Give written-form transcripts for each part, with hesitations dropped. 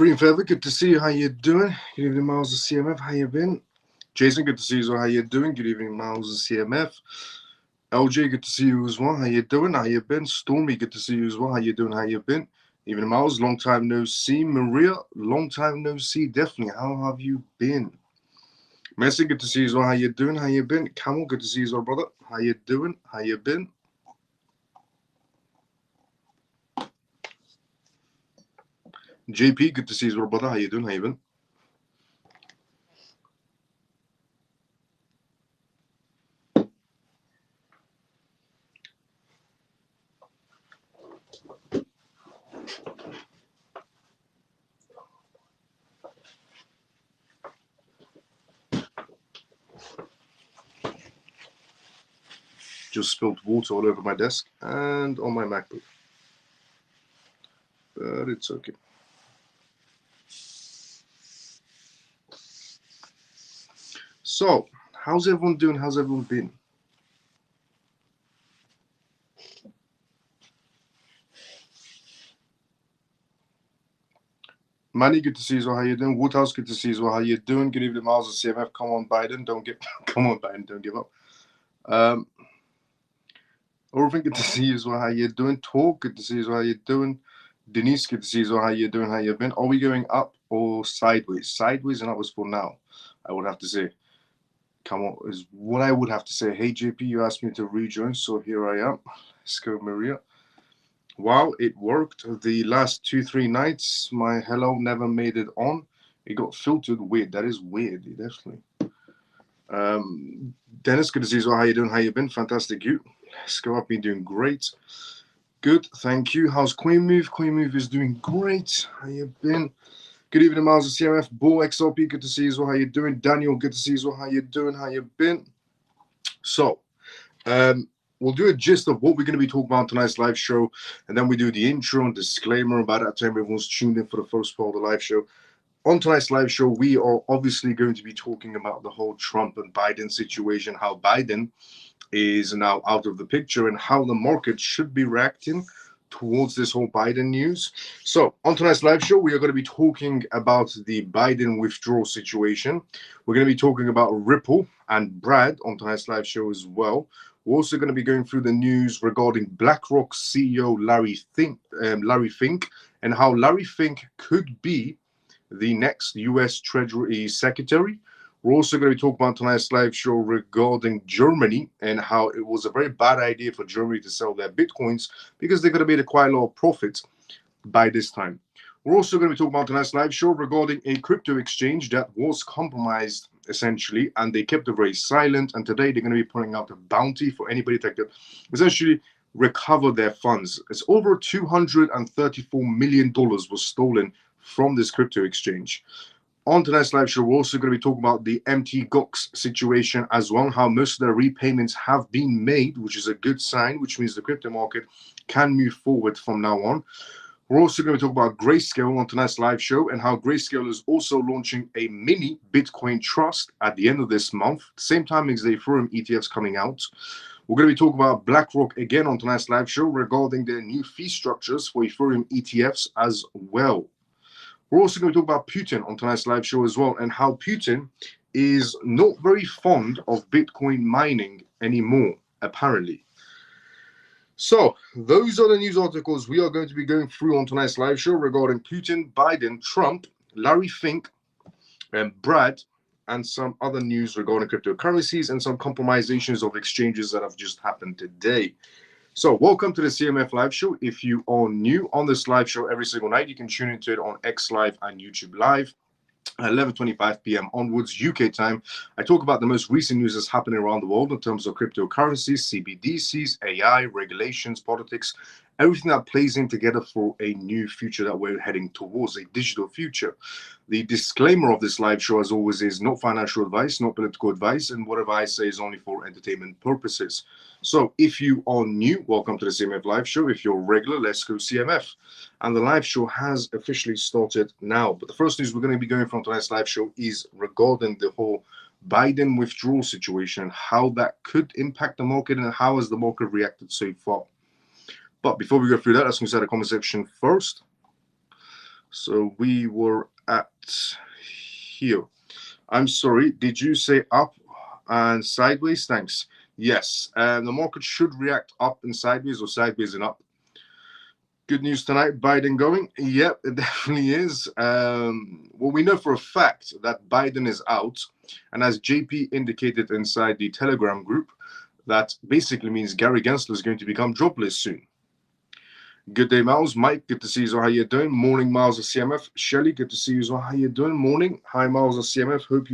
Free and Feather, good to see you. How you doing? Good evening, Miles of CMF. How you been? Jason, good to see you as well. How you doing? Good evening, Miles of CMF. LJ, good to see you as well. How you doing? How you been? Stormy, good to see you as well. How you doing? How you been? Evening, Miles, long time no see. Maria, long time no see. Definitely. How have you been? Messi, good to see you as well. How you doing? How you been? Camel, good to see you as well, brother. How you doing? How you been? JP, good to see you as well, brother. How you doing? How you been? Just spilled water all over my desk and on my MacBook. But it's okay. So, how's everyone doing? How's everyone been? Manny, good to see you as well. How you doing? Woodhouse, good to see you as well. How you doing? Good evening, Miles of CMF. Come on, Biden, don't give come on, Biden, don't give up. Orphan, good to see you as well. How you doing? Talk, good to see you as well. How you doing? Denise, good to see you as well. How you doing? How you been? Are we going up or sideways? Sideways and upwards for now, I would have to say. Come on, is what I would have to say. Hey, JP, you asked me to rejoin, so here I am. Let's go, Maria. Wow, it worked. The last 2-3 nights, my hello never made it on. It got filtered. Weird. That is weird, definitely. Dennis, good to see you as well. How you doing? How you been? Fantastic. You. Let's go. I've been doing great. Good, thank you. How's Queen Move? Queen Move is doing great. How you been? Good evening, Miles of CMF. Bull XLP, good to see you as well. How you doing? Daniel, good to see you as well. How you doing? How you been? So, we'll do a gist of what we're going to be talking about on tonight's live show, and then we do the intro and disclaimer. By that time, everyone's tuned in for the first part of the live show. On tonight's live show, we are obviously going to be talking about the whole Trump and Biden situation, how Biden is now out of the picture, and how the market should be reacting towards this whole Biden news. So on tonight's live show, we are going to be talking about the Biden withdrawal situation. We're going to be talking about Ripple and Brad on tonight's live show as well. We're also going to be going through the news regarding BlackRock CEO Larry Fink, and how Larry Fink could be the next U.S. Treasury Secretary. We're also going to be talking about tonight's live show regarding Germany and how it was a very bad idea for Germany to sell their Bitcoins because they're going to make quite a lot of profit by this time. We're also going to be talking about tonight's live show regarding a crypto exchange that was compromised, essentially, and they kept it very silent. And today they're going to be putting out a bounty for anybody that could essentially recover their funds. It's over $234 million was stolen from this crypto exchange. On tonight's live show, we're also going to be talking about the MT Gox situation as well, how most of their repayments have been made, which is a good sign, which means the crypto market can move forward from now on. We're also going to talk about Grayscale on tonight's live show and how Grayscale is also launching a mini Bitcoin trust at the end of this month, same time as the Ethereum ETFs coming out. We're going to be talking about BlackRock again on tonight's live show regarding their new fee structures for Ethereum ETFs as well. We're also going to talk about Putin on tonight's live show as well, and how Putin is not very fond of Bitcoin mining anymore, apparently. So those are the news articles we are going to be going through on tonight's live show regarding Putin, Biden, Trump, Larry Fink, and Brad, and some other news regarding cryptocurrencies and some compromisations of exchanges that have just happened today. So welcome to the CMF live show. If you are new on this live show every single night, you can tune into it on X Live and YouTube Live. 11:25 p.m. onwards UK time. I talk about the most recent news that's happening around the world in terms of cryptocurrencies, CBDCs, AI, regulations, politics, everything that plays in together for a new future that we're heading towards, a digital future. The disclaimer of this live show, as always, is not financial advice, not political advice, and whatever I say is only for entertainment purposes. So if you are new, welcome to the CMF live show. If you're regular, let's go CMF. And the live show has officially started now. But the first news we're going to be going from tonight's live show is regarding the whole Biden withdrawal situation, how that could impact the market and how has the market reacted so far. But before we go through that, let's consider the comment section first. So we were at here. I'm sorry, did you say up and sideways? Thanks. Yes, the market should react up and sideways or sideways and up. Good news tonight, Biden going? Yep, it definitely is. Well, we know for a fact that Biden is out. And as JP indicated inside the Telegram group, that basically means Gary Gensler is going to become jobless soon. Good day, Miles. Mike, good to see you. So how you doing? Morning, Miles of CMF. Shelly, good to see you. So how you doing? Morning. Hi, Miles of CMF. Hope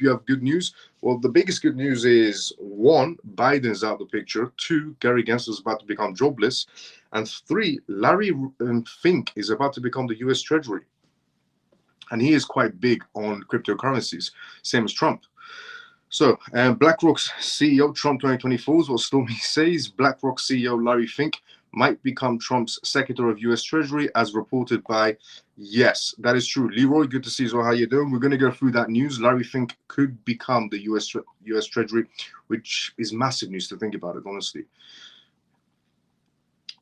you have good news. Well, the biggest good news is 1, Biden's out of the picture. 2, Gary Gensler is about to become jobless. And 3, Larry Fink is about to become the U.S. Treasury. And he is quite big on cryptocurrencies, same as Trump. So, BlackRock's CEO, Trump 2024 is what Stormy says. BlackRock CEO Larry Fink might become Trump's Secretary of U.S. Treasury, as reported by, yes, that is true. Leroy, good to see you. So how you doing? We're going to go through that news. Larry Fink could become the U.S. Treasury, which is massive news to think about it, honestly.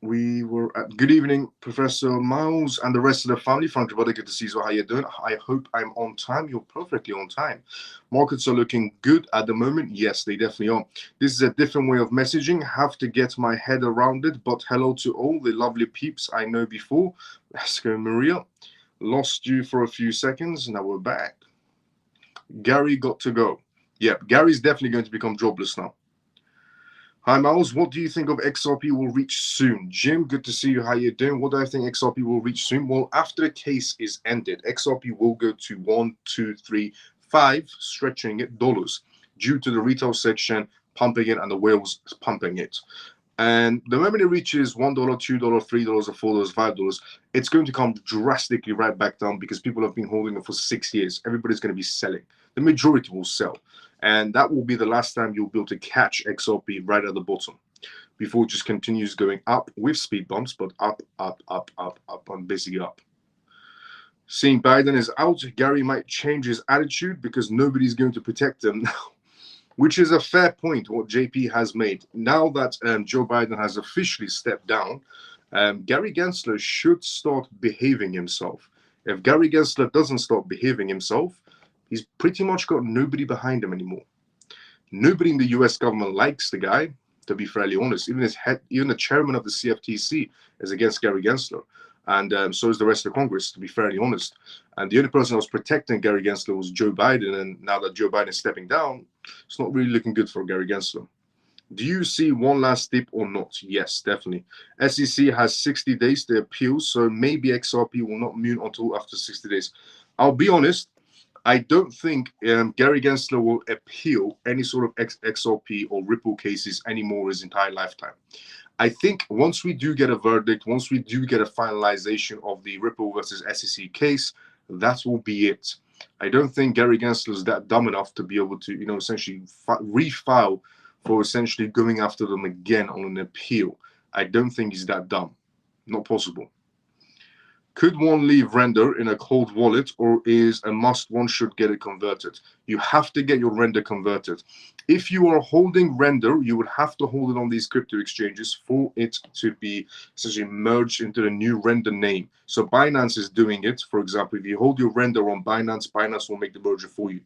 We were at good evening, Professor Miles and the rest of the family. Frank, brother, good to see you. So how you doing? I hope I'm on time. You're perfectly on time. Markets are looking good at the moment. Yes, they definitely are. This is a different way of messaging. Have to get my head around it. But hello to all the lovely peeps I know before. Let's go, Maria. Lost you for a few seconds. Now we're back. Gary got to go. Yeah, Gary's definitely going to become jobless now. Hi, Miles. What do you think of XRP will reach soon? Jim, good to see you. How you doing? What do I think XRP will reach soon? Well, after the case is ended, XRP will go to 1, 2, 3, 5, stretching it dollars due to the retail section pumping it and the whales pumping it. And the moment it reaches $1, $2, $3, or $4, $5, it's going to come drastically right back down because people have been holding it for 6 years. Everybody's going to be selling. The majority will sell. And that will be the last time you'll be able to catch XRP right at the bottom before it just continues going up with speed bumps, but up, and basically up. Seeing Biden is out, Gary might change his attitude because nobody's going to protect him now, which is a fair point, what JP has made. Now that Joe Biden has officially stepped down, Gary Gensler should start behaving himself. If Gary Gensler doesn't start behaving himself, he's pretty much got nobody behind him anymore. Nobody in the U.S. government likes the guy, to be fairly honest. Even the chairman of the CFTC is against Gary Gensler. And so is the rest of Congress, to be fairly honest. And the only person that was protecting Gary Gensler was Joe Biden. And now that Joe Biden is stepping down, it's not really looking good for Gary Gensler. Do you see one last dip or not? Yes, definitely. SEC has 60 days to appeal, so maybe XRP will not move until after 60 days. I'll be honest, I don't think Gary Gensler will appeal any sort of XRP or Ripple cases anymore his entire lifetime. I think once we do get a verdict, once we do get a finalization of the Ripple versus SEC case, that will be it. I don't think Gary Gensler is that dumb enough to be able to, essentially refile for essentially going after them again on an appeal. I don't think he's that dumb. Not possible. Could one leave render in a cold wallet, or is a must one should get it converted? You have to get your render converted. If you are holding render, you would have to hold it on these crypto exchanges for it to be essentially merged into the new render name. So Binance is doing it. For example, if you hold your render on Binance, Binance will make the merger for you.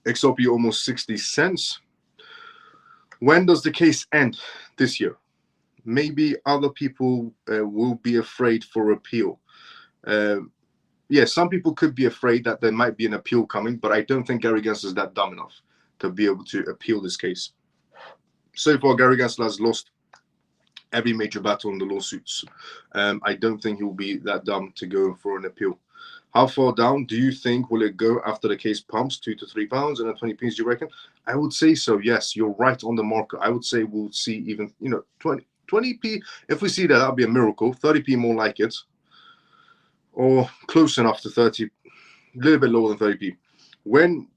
XRP almost 60 cents. When does the case end? This year. Maybe other people will be afraid for appeal. yes, some people could be afraid that there might be an appeal coming, but I don't think Gary Gensler is that dumb enough to be able to appeal this case. So far, Gary Gensler has lost every major battle in the lawsuits. I don't think he'll be that dumb to go for an appeal. How far down do you think will it go after the case pumps? £2 to £3 and then 20p, do you reckon? I would say so, yes. You're right on the marker. I would say we'll see even, 20p. If we see that, that'll be a miracle. 30p more like it. Or close enough to 30, a little bit lower than 30p. When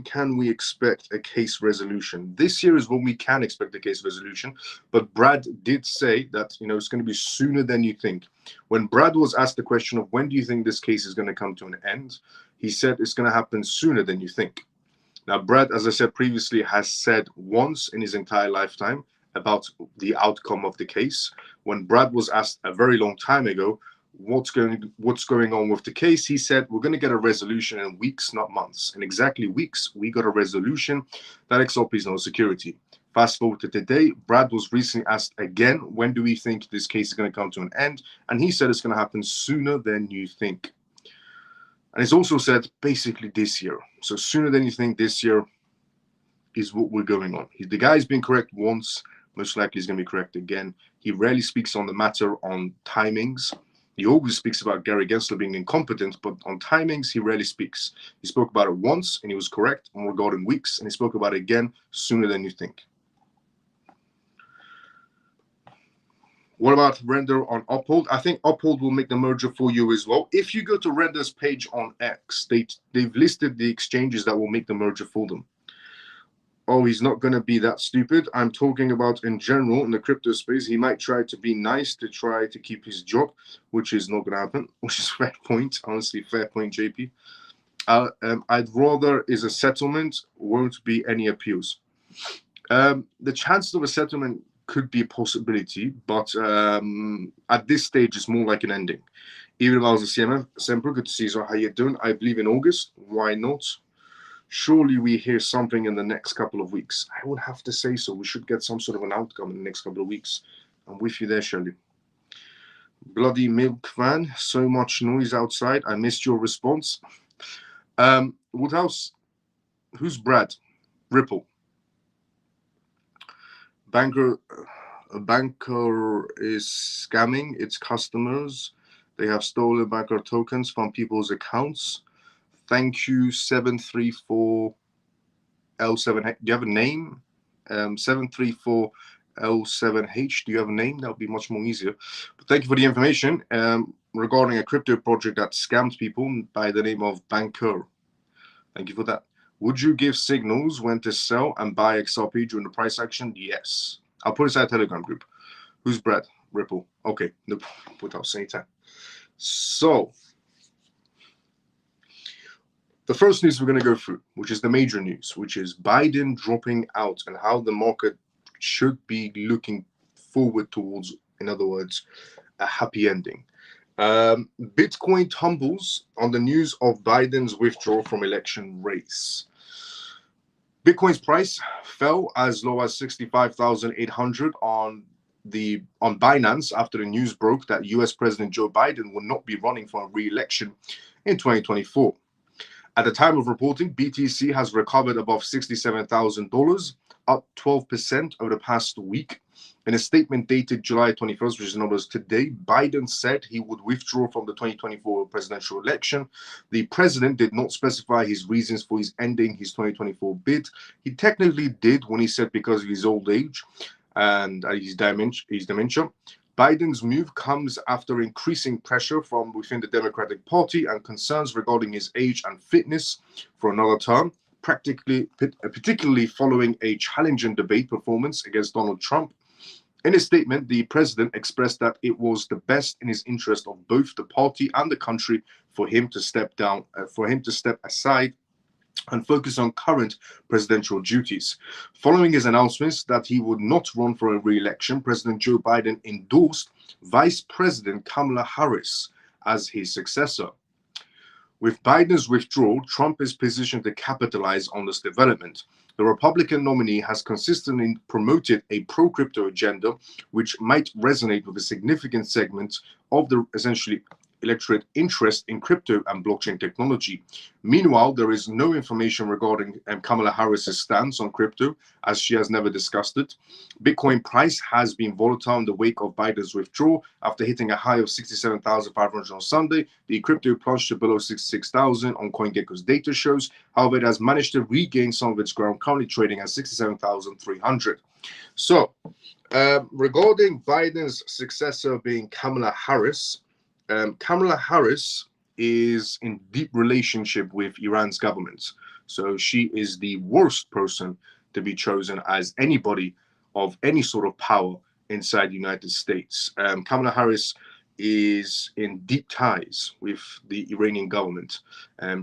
can we expect a case resolution? This year is when we can expect a case resolution, but Brad did say that it's going to be sooner than you think. When Brad was asked the question of when do you think this case is going to come to an end, he said it's going to happen sooner than you think. Now, Brad, as I said previously, has said once in his entire lifetime about the outcome of the case. When Brad was asked a very long time ago what's going on with the case, he said we're going to get a resolution in weeks, not months. In exactly weeks, we got a resolution that XRP is no security. Fast forward to today, Brad was recently asked again, when do we think this case is going to come to an end? And he said it's going to happen sooner than you think. And he's also said basically this year. So sooner than you think this year is what we're going on. The guy's been correct once, most likely he's going to be correct again. He rarely speaks on the matter on timings. He always speaks about Gary Gensler being incompetent, but on timings, he rarely speaks. He spoke about it once, and he was correct regarding weeks, and he spoke about it again sooner than you think. What about Render on Uphold? I think Uphold will make the merger for you as well. If you go to Render's page on X, they've listed the exchanges that will make the merger for them. Oh, he's not going to be that stupid. I'm talking about in general in the crypto space. He might try to be nice to try to keep his job, which is not going to happen, which is fair point. Honestly, fair point, JP. I'd rather is a settlement, won't be any appeals. The chances of a settlement could be a possibility, but at this stage, it's more like an ending. Even if I was a CMF, Semper, good to see you. So how you doing? I believe in August. Why not? Surely we hear something in the next couple of weeks. I would have to say so. We should get some sort of an outcome in the next couple of weeks. I'm with you there, Shirley. Bloody Milk Van, so much noise outside. I missed your response. Woodhouse, who's Brad? Ripple. A banker is scamming its customers. They have stolen banker tokens from people's accounts. Thank you, 734L7. Do you have a name? 734L7H. Do you have a name? That would be much more easier. But thank you for the information regarding a crypto project that scammed people by the name of Banker. Thank you for that. Would you give signals when to sell and buy XRP during the price action? Yes. I'll put it inside a Telegram group. Who's Brad? Ripple. Okay. Nope. Without saying time. So, the first news we're going to go through, which is the major news, which is Biden dropping out and how the market should be looking forward towards, in other words, a happy ending. Bitcoin tumbles on the news of Biden's withdrawal from election race. Bitcoin's price fell as low as 65,800 on Binance after the news broke that US President Joe Biden will not be running for a re-election in 2024. At the time of reporting, BTC has recovered above $67,000, up 12% over the past week. In a statement dated July 21st, which is numbers today, Biden said he would withdraw from the 2024 presidential election. The president did not specify his reasons for his ending his 2024 bid. He technically did when he said because of his old age and his dementia. Biden's move comes after increasing pressure from within the Democratic Party and concerns regarding his age and fitness for another term, particularly following a challenging debate performance against Donald Trump. In his statement, the president expressed that it was the best in his interest of both the party and the country for him to step aside and focus on current presidential duties. Following his announcements that he would not run for a re-election, President Joe Biden endorsed Vice President Kamala Harris as his successor. With Biden's withdrawal, Trump is positioned to capitalize on this development. The Republican nominee has consistently promoted a pro-crypto agenda, which might resonate with a significant segment of the essentially electorate interest in crypto and blockchain technology. Meanwhile, there is no information regarding Kamala Harris's stance on crypto, as she has never discussed it. Bitcoin price has been volatile in the wake of Biden's withdrawal. After hitting a high of 67,500 on Sunday, the crypto plunged to below 66,000 on CoinGecko's data shows. However, it has managed to regain some of its ground, currently trading at 67,300. So, regarding Biden's successor being Kamala Harris, Kamala Harris is in deep relationship with Iran's government. So she is the worst person to be chosen as anybody of any sort of power inside the United States. Kamala Harris is in deep ties with the Iranian government.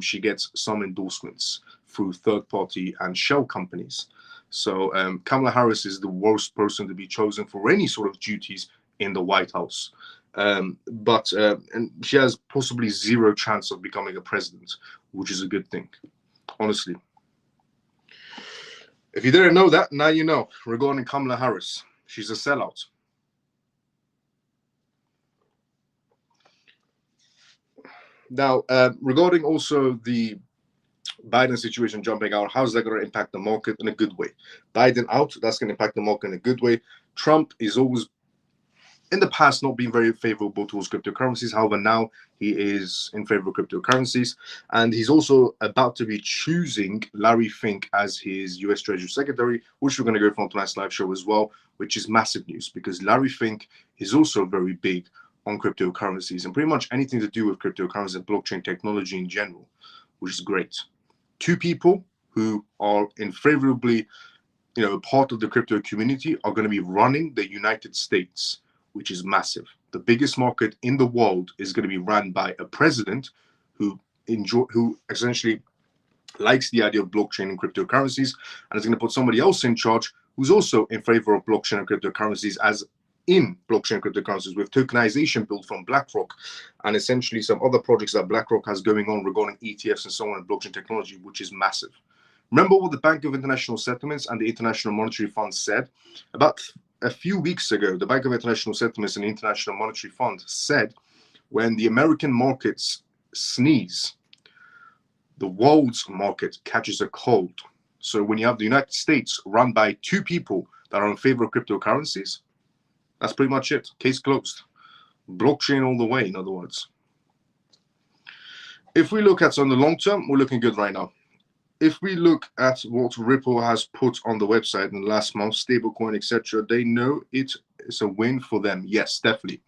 She gets some endorsements through third-party and shell companies. So Kamala Harris is the worst person to be chosen for any sort of duties in the White House. But she has possibly zero chance of becoming a president, which is a good thing, honestly. If you didn't know that, now you know. Regarding Kamala Harris, she's a sellout. Now, regarding also the Biden situation jumping out, how's that going to impact the market in a good way? Biden out, that's going to impact the market in a good way. Trump is always, in the past, not been very favorable towards cryptocurrencies. However, now he is in favor of cryptocurrencies. And he's also about to be choosing Larry Fink as his US Treasury Secretary, which we're going to go from tonight's live show as well, which is massive news because Larry Fink is also very big on cryptocurrencies and pretty much anything to do with cryptocurrencies and blockchain technology in general, which is great. Two people who are favorably, part of the crypto community are going to be running the United States, which is massive. The biggest market in the world is going to be run by a president who essentially likes the idea of blockchain and cryptocurrencies, and is going to put somebody else in charge who's also in favor of blockchain and cryptocurrencies, as in blockchain and cryptocurrencies, with tokenization built from BlackRock and essentially some other projects that BlackRock has going on regarding ETFs and so on and blockchain technology, which is massive. Remember what the Bank of International Settlements and the International Monetary Fund said? About a few weeks ago, the Bank of International Settlements and the International Monetary Fund said when the American markets sneeze, the world's market catches a cold. So when you have the United States run by two people that are in favor of cryptocurrencies, that's pretty much it. Case closed. Blockchain all the way, in other words. If we look at on the long term, we're looking good right now. If we look at what Ripple has put on the website in the last month, stablecoin, etc., they know it is a win for them. Yes, definitely.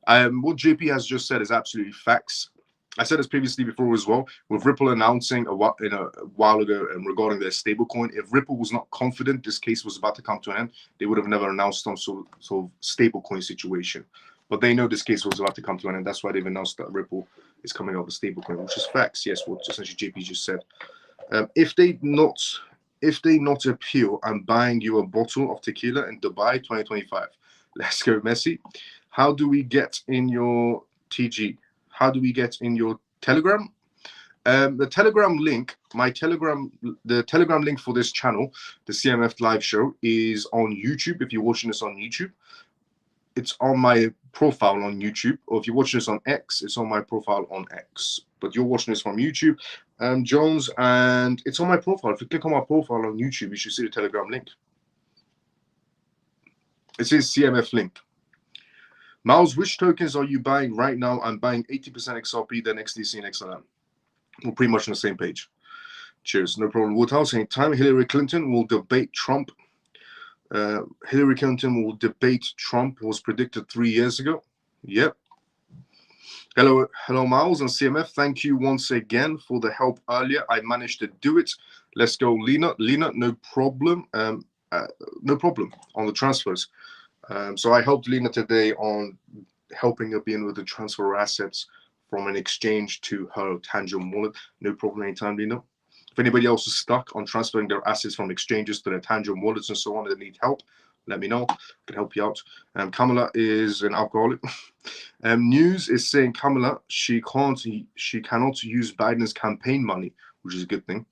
What JP has just said is absolutely facts. I said this previously before as well, with Ripple announcing a while ago regarding their stablecoin. If Ripple was not confident this case was about to come to an end, they would have never announced some sort of stablecoin situation. But they know this case was about to come to an end. That's why they've announced that Ripple is coming out with stablecoin, which is facts. Yes, what essentially JP just said. If they not appeal, I'm buying you a bottle of tequila in Dubai 2025. Let's go, Messi. How do we get in your TG? How do we get in your Telegram? The Telegram link, the Telegram link for this channel, the CMF live show, is on YouTube. If you're watching this on YouTube, it's on my profile on YouTube. Or if you're watching this on X, it's on my profile on X. But you're watching this from YouTube, Jones, and it's on my profile. If you click on my profile on YouTube, you should see the Telegram link. It says CMF link. Miles, which tokens are you buying right now? I'm buying 80% XRP, then XDC and XLM. We're pretty much on the same page. Cheers. No problem. Woodhouse, anytime. Hillary Clinton will debate Trump. Hillary Clinton will debate Trump. It was predicted 3 years ago. Yep. Hello, Miles and CMF. Thank you once again for the help earlier. I managed to do it. Let's go, Lena. Lena, no problem. No problem on the transfers. So I helped Lena today on helping her being with the transfer assets from an exchange to her Tangium wallet. No problem anytime, Lena. If anybody else is stuck on transferring their assets from exchanges to their Tangium wallets and so on, and they need help, let me know. I can help you out. Kamala is an alcoholic. News is saying Kamala, she cannot use Biden's campaign money, which is a good thing.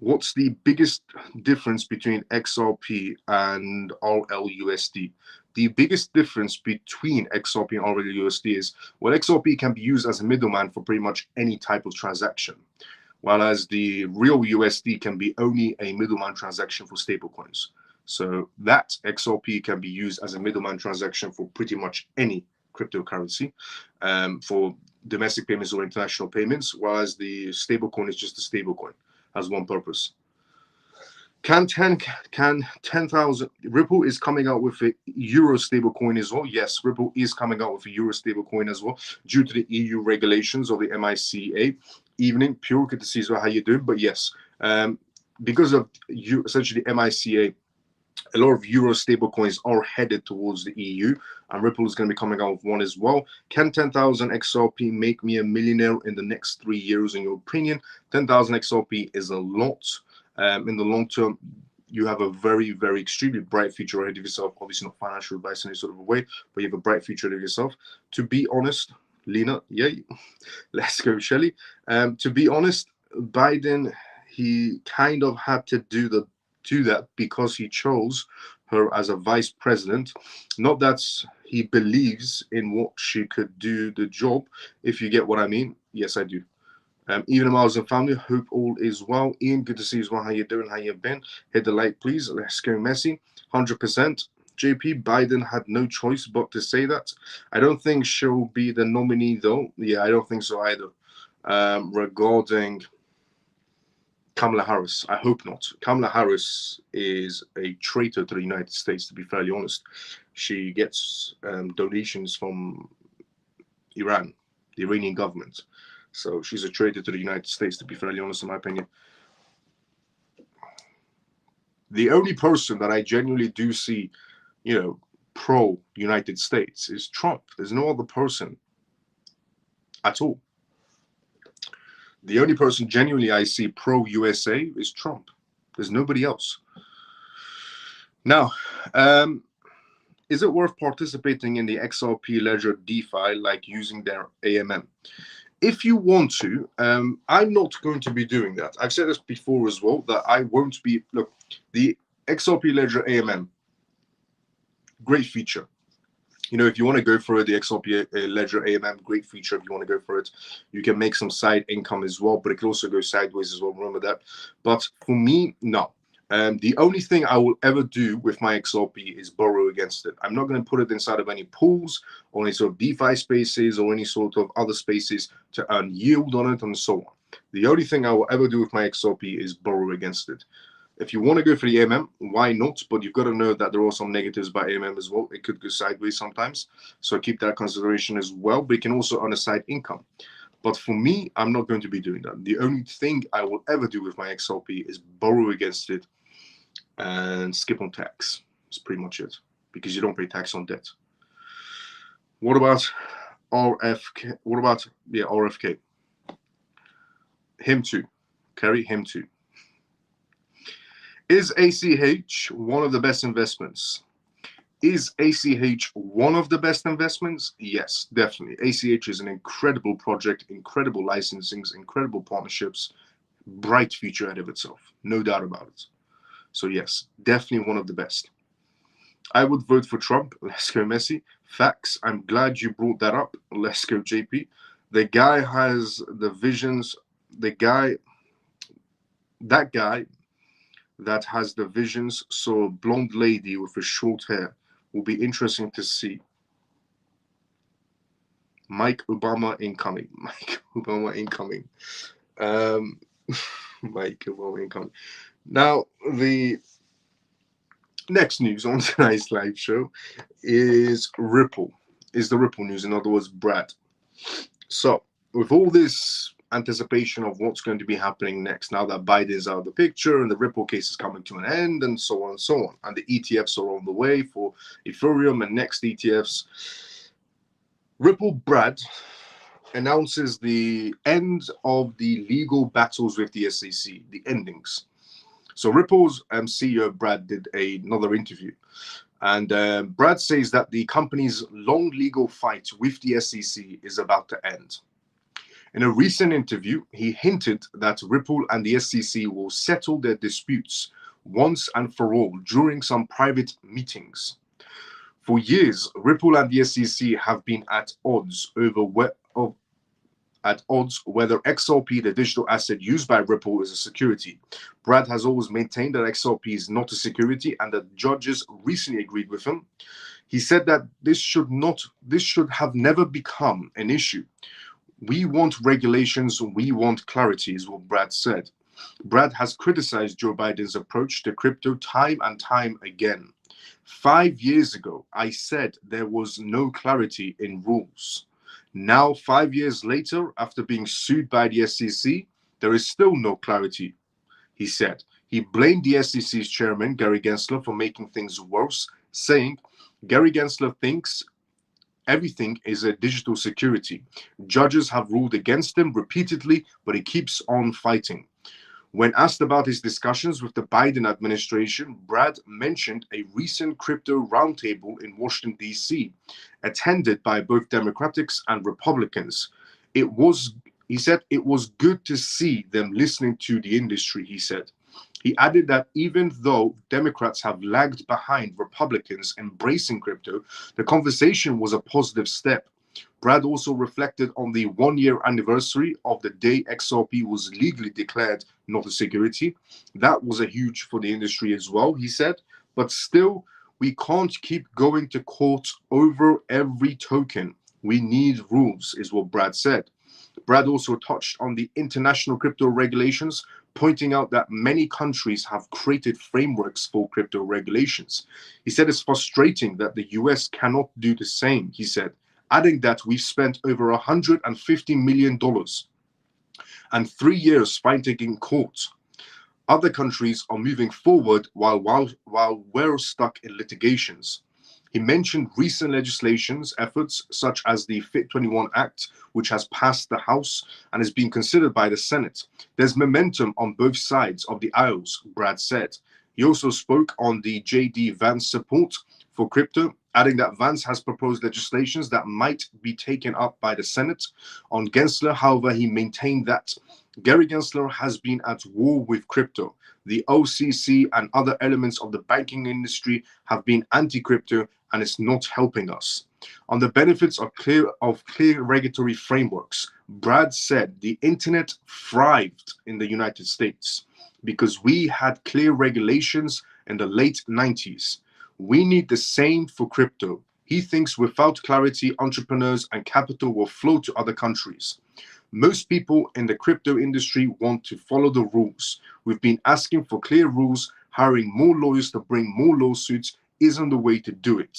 What's the biggest difference between XRP and RLUSD? The biggest difference between XRP and RLUSD is, well, XRP can be used as a middleman for pretty much any type of transaction, whereas the real USD can be only a middleman transaction for stablecoins. So that XRP can be used as a middleman transaction for pretty much any cryptocurrency, for domestic payments or international payments, whereas the stablecoin is just a stablecoin, has one purpose. Can 10,000 Ripple is coming out with a euro stablecoin as well? Yes, Ripple is coming out with a euro stablecoin as well, due to the EU regulations of the MiCA. Evening, Pure, good to see you. How you doing? But yes, because of essentially MiCA, a lot of euro stablecoins are headed towards the EU, and Ripple is going to be coming out with one as well. Can 10,000 XRP make me a millionaire in the next 3 years, in your opinion? 10,000 XRP is a lot. In the long term, you have a very, very extremely bright future ahead of yourself. Obviously not financial advice in any sort of a way, but you have a bright future ahead of yourself. To be honest, Lena, yay, let's go, Shelley. To be honest, Biden, he kind of had to do that because he chose her as a vice president. Not that he believes in what she could do the job, if you get what I mean. Yes, I do. Even Miles and family, hope all is well. Ian, good to see you as well. How you doing? How you been? Hit the like, please. Let's go, Messi. 100%. JP, Biden had no choice but to say that. I don't think she'll be the nominee, though. Yeah, I don't think so either. Regarding Kamala Harris, I hope not. Kamala Harris is a traitor to the United States, to be fairly honest. She gets donations from Iran, the Iranian government. So she's a traitor to the United States, to be fairly honest, in my opinion. The only person that I genuinely do see, pro-United States is Trump. There's no other person at all. The only person genuinely I see pro-USA is Trump. There's nobody else. Now, is it worth participating in the XRP Ledger DeFi, like using their AMM? If you want to, I'm not going to be doing that. I've said this before as well, that I won't be. Look, the XRP Ledger AMM, great feature. If you want to go for it, the XRP Ledger AMM, great feature. If you want to go for it, you can make some side income as well, but it can also go sideways as well. Remember that. But for me, no. The only thing I will ever do with my XRP is borrow against it. I'm not going to put it inside of any pools or any sort of DeFi spaces or any sort of other spaces to earn yield on it and so on. The only thing I will ever do with my XRP is borrow against it. If you want to go for the AMM, why not? But you've got to know that there are some negatives by AMM as well. It could go sideways sometimes. So keep that consideration as well. But you can also earn a side income. But for me, I'm not going to be doing that. The only thing I will ever do with my XRP is borrow against it and skip on tax. That's pretty much it, because you don't pay tax on debt. What about RFK? What about RFK? Him too. Carry him too. Is ACH one of the best investments? Is ACH one of the best investments? Yes, definitely. ACH is an incredible project, incredible licensings, incredible partnerships, bright future ahead of itself. No doubt about it. So yes, definitely one of the best. I would vote for Trump. Let's go, Messi. Facts. I'm glad you brought that up. Let's go, JP. The guy has the visions. That guy that has the visions. So a blonde lady with a short hair will be interesting to see. Mike Obama incoming. Mike Obama incoming. Mike Obama incoming. Now, the next news on tonight's live show is Ripple. Is the Ripple news, in other words, Brad. So, with all this anticipation of what's going to be happening next, now that Biden is out of the picture and the Ripple case is coming to an end, and so on and so on, and the ETFs are on the way for Ethereum and next ETFs, Ripple Brad announces the end of the legal battles with the SEC, the endings. So Ripple's CEO Brad did another interview, and Brad says that the company's long legal fight with the SEC is about to end. In a recent interview, he hinted that Ripple and the SEC will settle their disputes once and for all during some private meetings. For years, Ripple and the SEC have been at odds whether XRP, the digital asset used by Ripple, is a security. Brad has always maintained that XRP is not a security and that judges recently agreed with him. He said that this should have never become an issue. We want regulations, we want clarity, is what Brad said. Brad has criticized Joe Biden's approach to crypto time and time again. 5 years ago, I said there was no clarity in rules. Now, 5 years later, after being sued by the SEC, there is still no clarity, he said. He blamed the SEC's chairman, Gary Gensler, for making things worse, saying, Gary Gensler thinks everything is a digital security. Judges have ruled against him repeatedly, but he keeps on fighting. When asked about his discussions with the Biden administration, Brad mentioned a recent crypto roundtable in Washington, D.C., attended by both Democrats and Republicans. He said, it was good to see them listening to the industry, he said. He added that even though Democrats have lagged behind Republicans embracing crypto, the conversation was a positive step. Brad also reflected on the 1-year anniversary of the day XRP was legally declared not a security. That was a huge for the industry as well, he said. But still, we can't keep going to court over every token. We need rules, is what Brad said. Brad also touched on the international crypto regulations, pointing out that many countries have created frameworks for crypto regulations. He said it's frustrating that the US cannot do the same, he said, adding that we've spent over $150 million and 3 years fighting in court. Other countries are moving forward while we're stuck in litigations. He mentioned recent legislations efforts such as the FIT21 Act, which has passed the House and is being considered by the Senate. There's momentum on both sides of the aisles, Brad said. He also spoke on the J.D. Vance support for crypto, adding that Vance has proposed legislations that might be taken up by the Senate. On Gensler, however, he maintained that Gary Gensler has been at war with crypto. The OCC and other elements of the banking industry have been anti-crypto, and it's not helping us. On the benefits of clear regulatory frameworks, Brad said the internet thrived in the United States because we had clear regulations in the late 90s. We need the same for crypto. He thinks without clarity, entrepreneurs and capital will flow to other countries. Most people in the crypto industry want to follow the rules. We've been asking for clear rules. Hiring more lawyers to bring more lawsuits isn't the way to do it.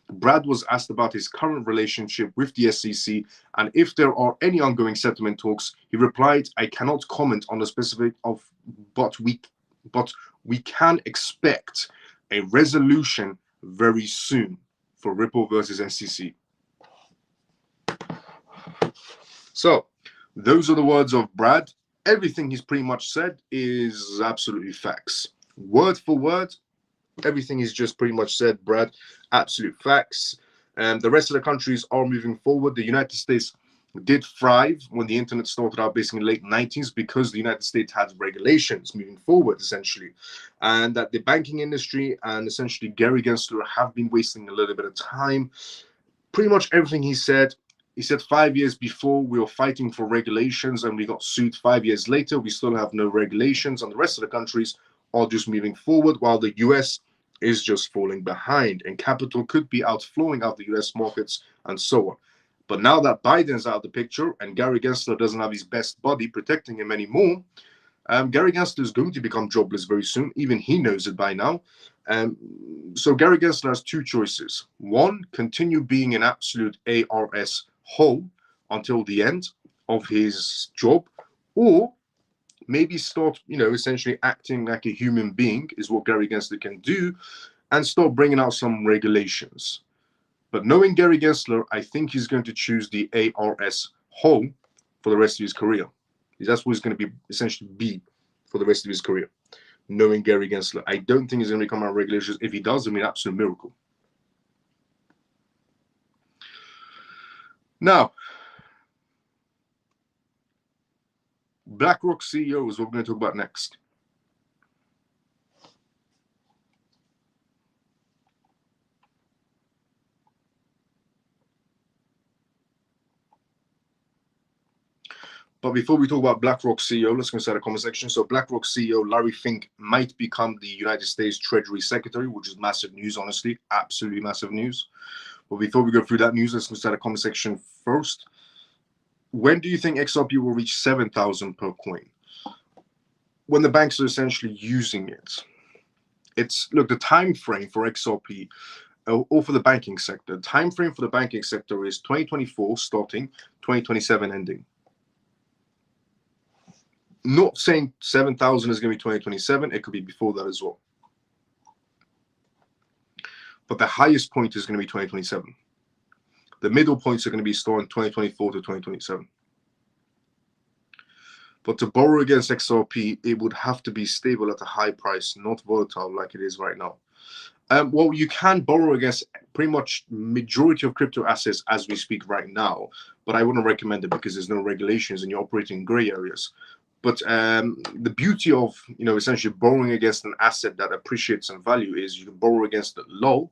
Brad was asked about his current relationship with the SEC and if there are any ongoing settlement talks. He replied, I cannot comment on the specific but we can expect a resolution very soon for Ripple versus SEC. So those are the words of Brad. Everything he's pretty much said is absolutely facts. Word for word, everything he's just pretty much said, Brad, absolute facts. And the rest of the countries are moving forward. The United States did thrive when the internet started out basically in the late 90s because the United States had regulations moving forward, essentially. And that the banking industry and essentially Gary Gensler have been wasting a little bit of time. Pretty much everything he said 5 years before we were fighting for regulations and we got sued 5 years later. We still have no regulations and the rest of the countries are just moving forward while the US is just falling behind and capital could be outflowing out the US markets and so on. But now that Biden's out of the picture and Gary Gensler doesn't have his best buddy protecting him anymore, Gary Gensler is going to become jobless very soon. Even he knows it by now. So Gary Gensler has two choices. One, continue being an absolute ARS hole until the end of his job, or maybe start, essentially acting like a human being is what Gary Gensler can do and start bringing out some regulations. But knowing Gary Gensler, I think he's going to choose the ARS hole for the rest of his career. That's what he's going to be essentially be for the rest of his career. Knowing Gary Gensler, I don't think he's going to become out regulations. If he does, it'll be an absolute miracle. Now, BlackRock CEO is what we're going to talk about next. But before we talk about BlackRock CEO, let's go inside the comment section. So BlackRock CEO Larry Fink might become the United States Treasury Secretary, which is massive news, honestly. Absolutely massive news. But before we go through that news, let's go inside the comment section first. When do you think XRP will reach 7,000 per coin? When the banks are essentially using it. Look, the time frame for XRP or for the banking sector, the time frame for the banking sector is 2024 starting, 2027 ending. Not saying 7,000 is going to be 2027. It could be before that as well. But the highest point is going to be 2027. The middle points are going to be starting 2024 to 2027. But to borrow against XRP, it would have to be stable at a high price, not volatile like it is right now. Well, you can borrow against pretty much majority of crypto assets as we speak right now, but I wouldn't recommend it because there's no regulations and you're operating in gray areas. But the beauty of, essentially borrowing against an asset that appreciates in value is you can borrow against it low,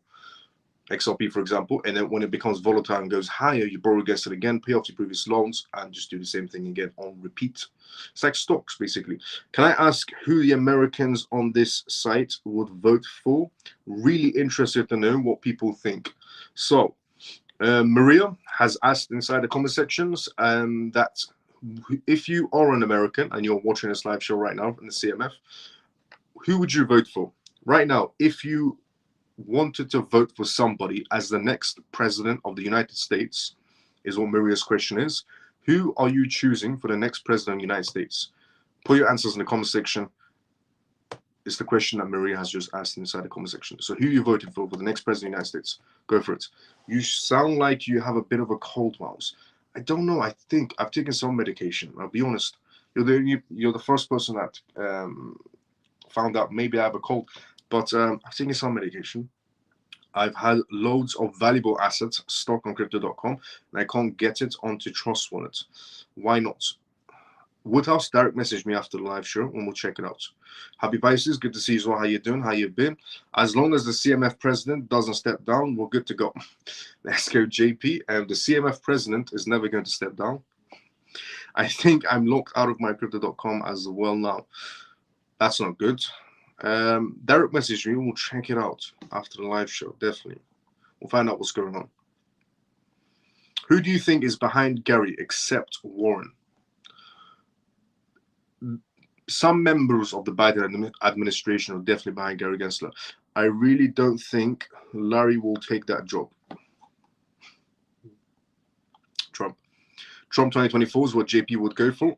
XRP, for example, and then when it becomes volatile and goes higher, you borrow against it again, pay off your previous loans, and just do the same thing again on repeat. It's like stocks, basically. Can I ask who the Americans on this site would vote for? Really interested to know what people think. So, Maria has asked inside the comment sections that if you are an American and you're watching this live show right now in the CMF, who would you vote for? Right now, if you wanted to vote for somebody as the next president of the United States, is what Maria's question is. Who are you choosing for the next president of the United States? Put your answers in the comment section. It's the question that Maria has just asked inside the comment section. So who you voted for the next president of the United States? Go for it. You sound like you have a bit of a cold, Miles. I don't know. I think I've taken some medication. I'll be honest. You're the first person that found out maybe I have a cold. But I've taken some medication. I've had loads of valuable assets stock on crypto.com, and I can't get it onto Trust Wallet. Why not? Woodhouse direct message me after the live show, and we'll check it out. Happy Pisces, good to see you as well. How you doing? How you been? As long as the CMF president doesn't step down, we're good to go. Let's go, JP. The CMF president is never going to step down. I think I'm locked out of my crypto.com as well now. That's not good. Direct message me. We'll check it out after the live show. Definitely. We'll find out what's going on. Who do you think is behind Gary except Warren? Some members of the Biden administration are definitely behind Gary Gensler. I really don't think Larry will take that job. Trump 2024 is what JP would go for.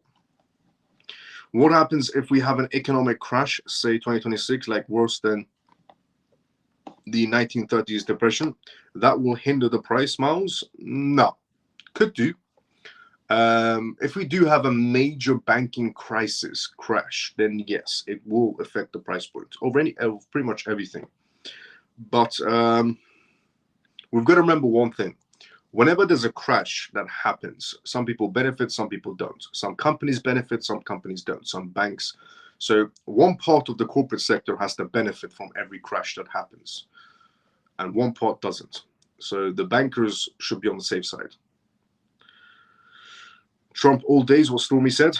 What happens if we have an economic crash, say 2026, like worse than the 1930s depression? That will hinder the price, Miles? No. Could do. If we do have a major banking crisis crash, then yes, it will affect the price point of pretty much everything. But we've got to remember one thing. Whenever there's a crash that happens, some people benefit, some people don't. Some companies benefit, some companies don't. Some banks. So one part of the corporate sector has to benefit from every crash that happens, and one part doesn't. So the bankers should be on the safe side. Trump all days, what Stormy said.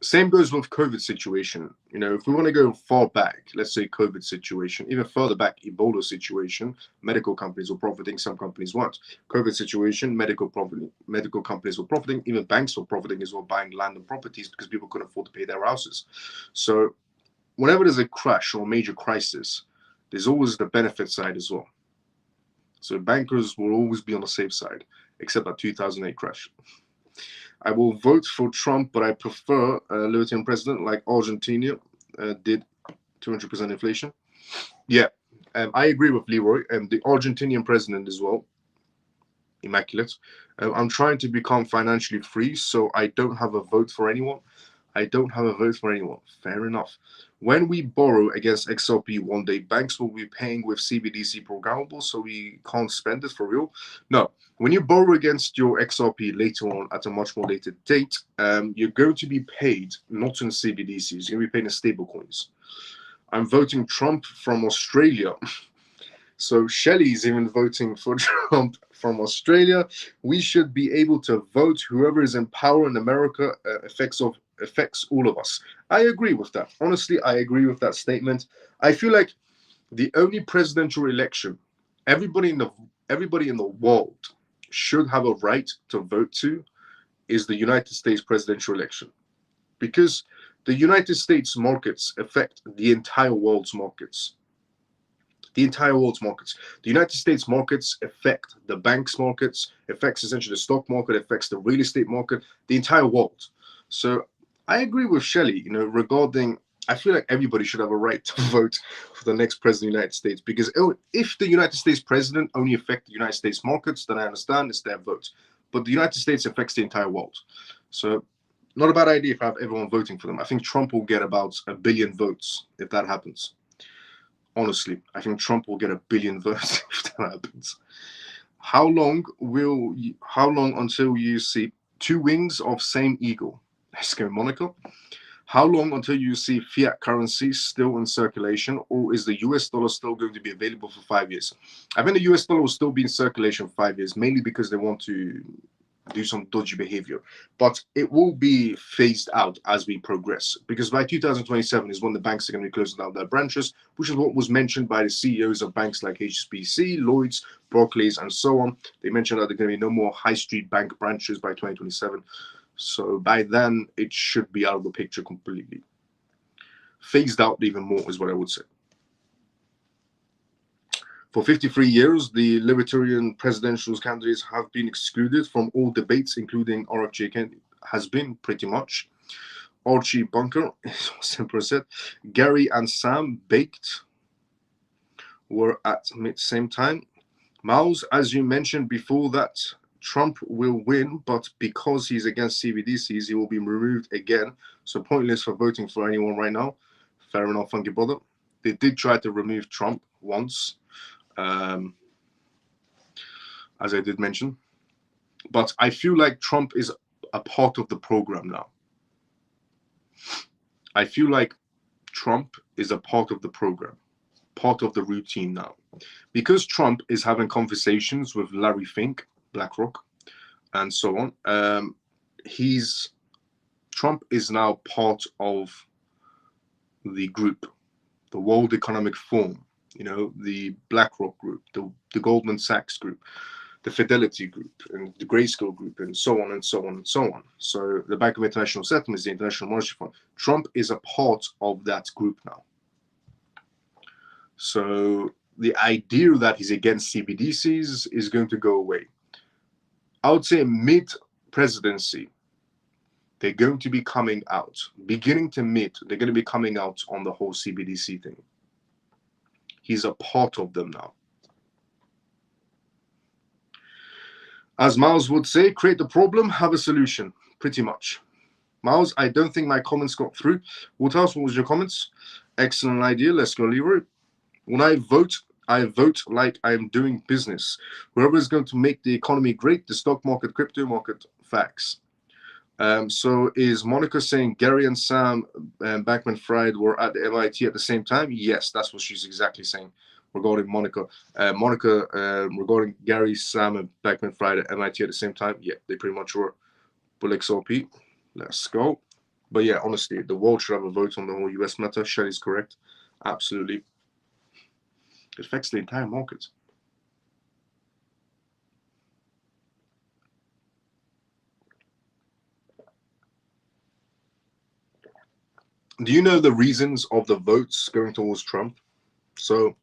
Same goes with COVID situation. If we want to go far back, let's say COVID situation, even further back, Ebola situation, medical companies were profiting, some companies weren't. COVID situation, medical companies were profiting, even banks were profiting as well, buying land and properties because people couldn't afford to pay their houses. So whenever there's a crash or a major crisis, there's always the benefit side as well. So bankers will always be on the safe side, except that 2008 crash. I will vote for Trump, but I prefer a libertarian president like Argentina did 200% inflation. Yeah, I agree with Leroy. The Argentinian president as well, immaculate. I'm trying to become financially free, so I don't have a vote for anyone. I don't have a vote for anyone. Fair enough. When we borrow against XRP one day, banks will be paying with CBDC programmable, so we can't spend it for real. No, when you borrow against your XRP later on at a much more later date, you're going to be paid not in CBDCs, you're going to be paid in stablecoins. I'm voting Trump from Australia. So Shelley's even voting for Trump from Australia. We should be able to vote. Whoever is in power in America affects all of us. I agree with that. Honestly, I agree with that statement. I feel like the only presidential election everybody in the world should have a right to vote to is the United States presidential election, because the United States markets affect the entire world's markets. The entire world's markets. The United States markets affect the banks markets, affects essentially the stock market, affects the real estate market, the entire world. So I agree with Shelley, regarding, I feel like everybody should have a right to vote for the next president of the United States, because if the United States president only affects the United States markets, then I understand it's their vote. But the United States affects the entire world. So not a bad idea if I have everyone voting for them. I think Trump will get about 1 billion votes if that happens. Honestly, I think Trump will get 1 billion votes if that happens. How long until you see two wings of same eagle? Let's go, Monica. How long until you see fiat currency still in circulation, or is the US dollar still going to be available for 5 years? I think the US dollar will still be in circulation for 5 years, mainly because they want to do some dodgy behavior, but it will be phased out as we progress, because by 2027 is when the banks are going to be closing down their branches, which is what was mentioned by the CEOs of banks like HSBC, Lloyds, Barclays, and so on. They mentioned that there are going to be no more high street bank branches by 2027. So by then, it should be out of the picture completely. Phased out even more is what I would say. For 53 years, the Libertarian presidential candidates have been excluded from all debates, including RFJ has been pretty much. Archie Bunker, simple said, Gary and Sam Baked were at the same time. Miles, as you mentioned before, that Trump will win, but because he's against CBDCs, he will be removed again. So pointless for voting for anyone right now. Fair enough, funky brother. They did try to remove Trump once. As I did mention, but I feel like Trump is a part of the program now. I feel like Trump is a part of the program, part of the routine now, because Trump is having conversations with Larry Fink, BlackRock, and so on. Trump is now part of the group, the World Economic Forum, the BlackRock group, the Goldman Sachs group, the Fidelity Group, and the Grayscale Group, and so on and so on and so on. So the Bank of International Settlements, the International Monetary Fund, Trump is a part of that group now. So the idea that he's against CBDCs is going to go away. I would say mid-presidency, they're going to be coming out. Beginning to mid, they're going to be coming out on the whole CBDC thing. He's a part of them now. As Miles would say, create the problem, have a solution, pretty much. Miles, I don't think my comments got through. Woodhouse, what was your comments? Excellent idea. Let's go, Leroy. When I vote like I am doing business. Whoever is going to make the economy great, the stock market, crypto market, facts. So is Monica saying Gary and Sam Bankman-Fried were at the MIT at the same time? Yes, that's what she's exactly saying regarding Monica. Regarding Gary, Sam, and Bankman-Fried at MIT at the same time? Yeah, they pretty much were. Bull XRP, let's go. But yeah, honestly, the world should have a vote on the whole US matter. Shelley's correct. Absolutely. It affects the entire market. Do you know the reasons of the votes going towards Trump? So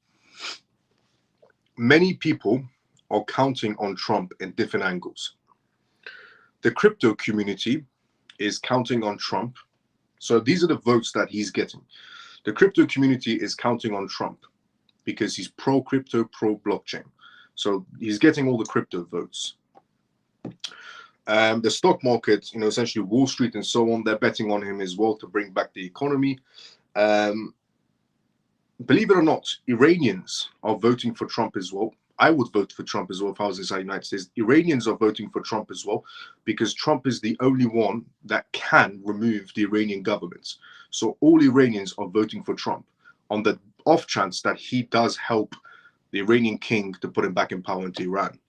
many people are counting on Trump in different angles. The crypto community is counting on Trump. So these are the votes that he's getting. The crypto community is counting on Trump because he's pro-crypto, pro-blockchain. So he's getting all the crypto votes. The stock market, essentially Wall Street and so on, they're betting on him as well to bring back the economy. Believe it or not, Iranians are voting for Trump as well. I would vote for Trump as well if I was inside the United States. Iranians are voting for Trump as well because Trump is the only one that can remove the Iranian government. So all Iranians are voting for Trump on the off chance that he does help the Iranian king to put him back in power into Iran.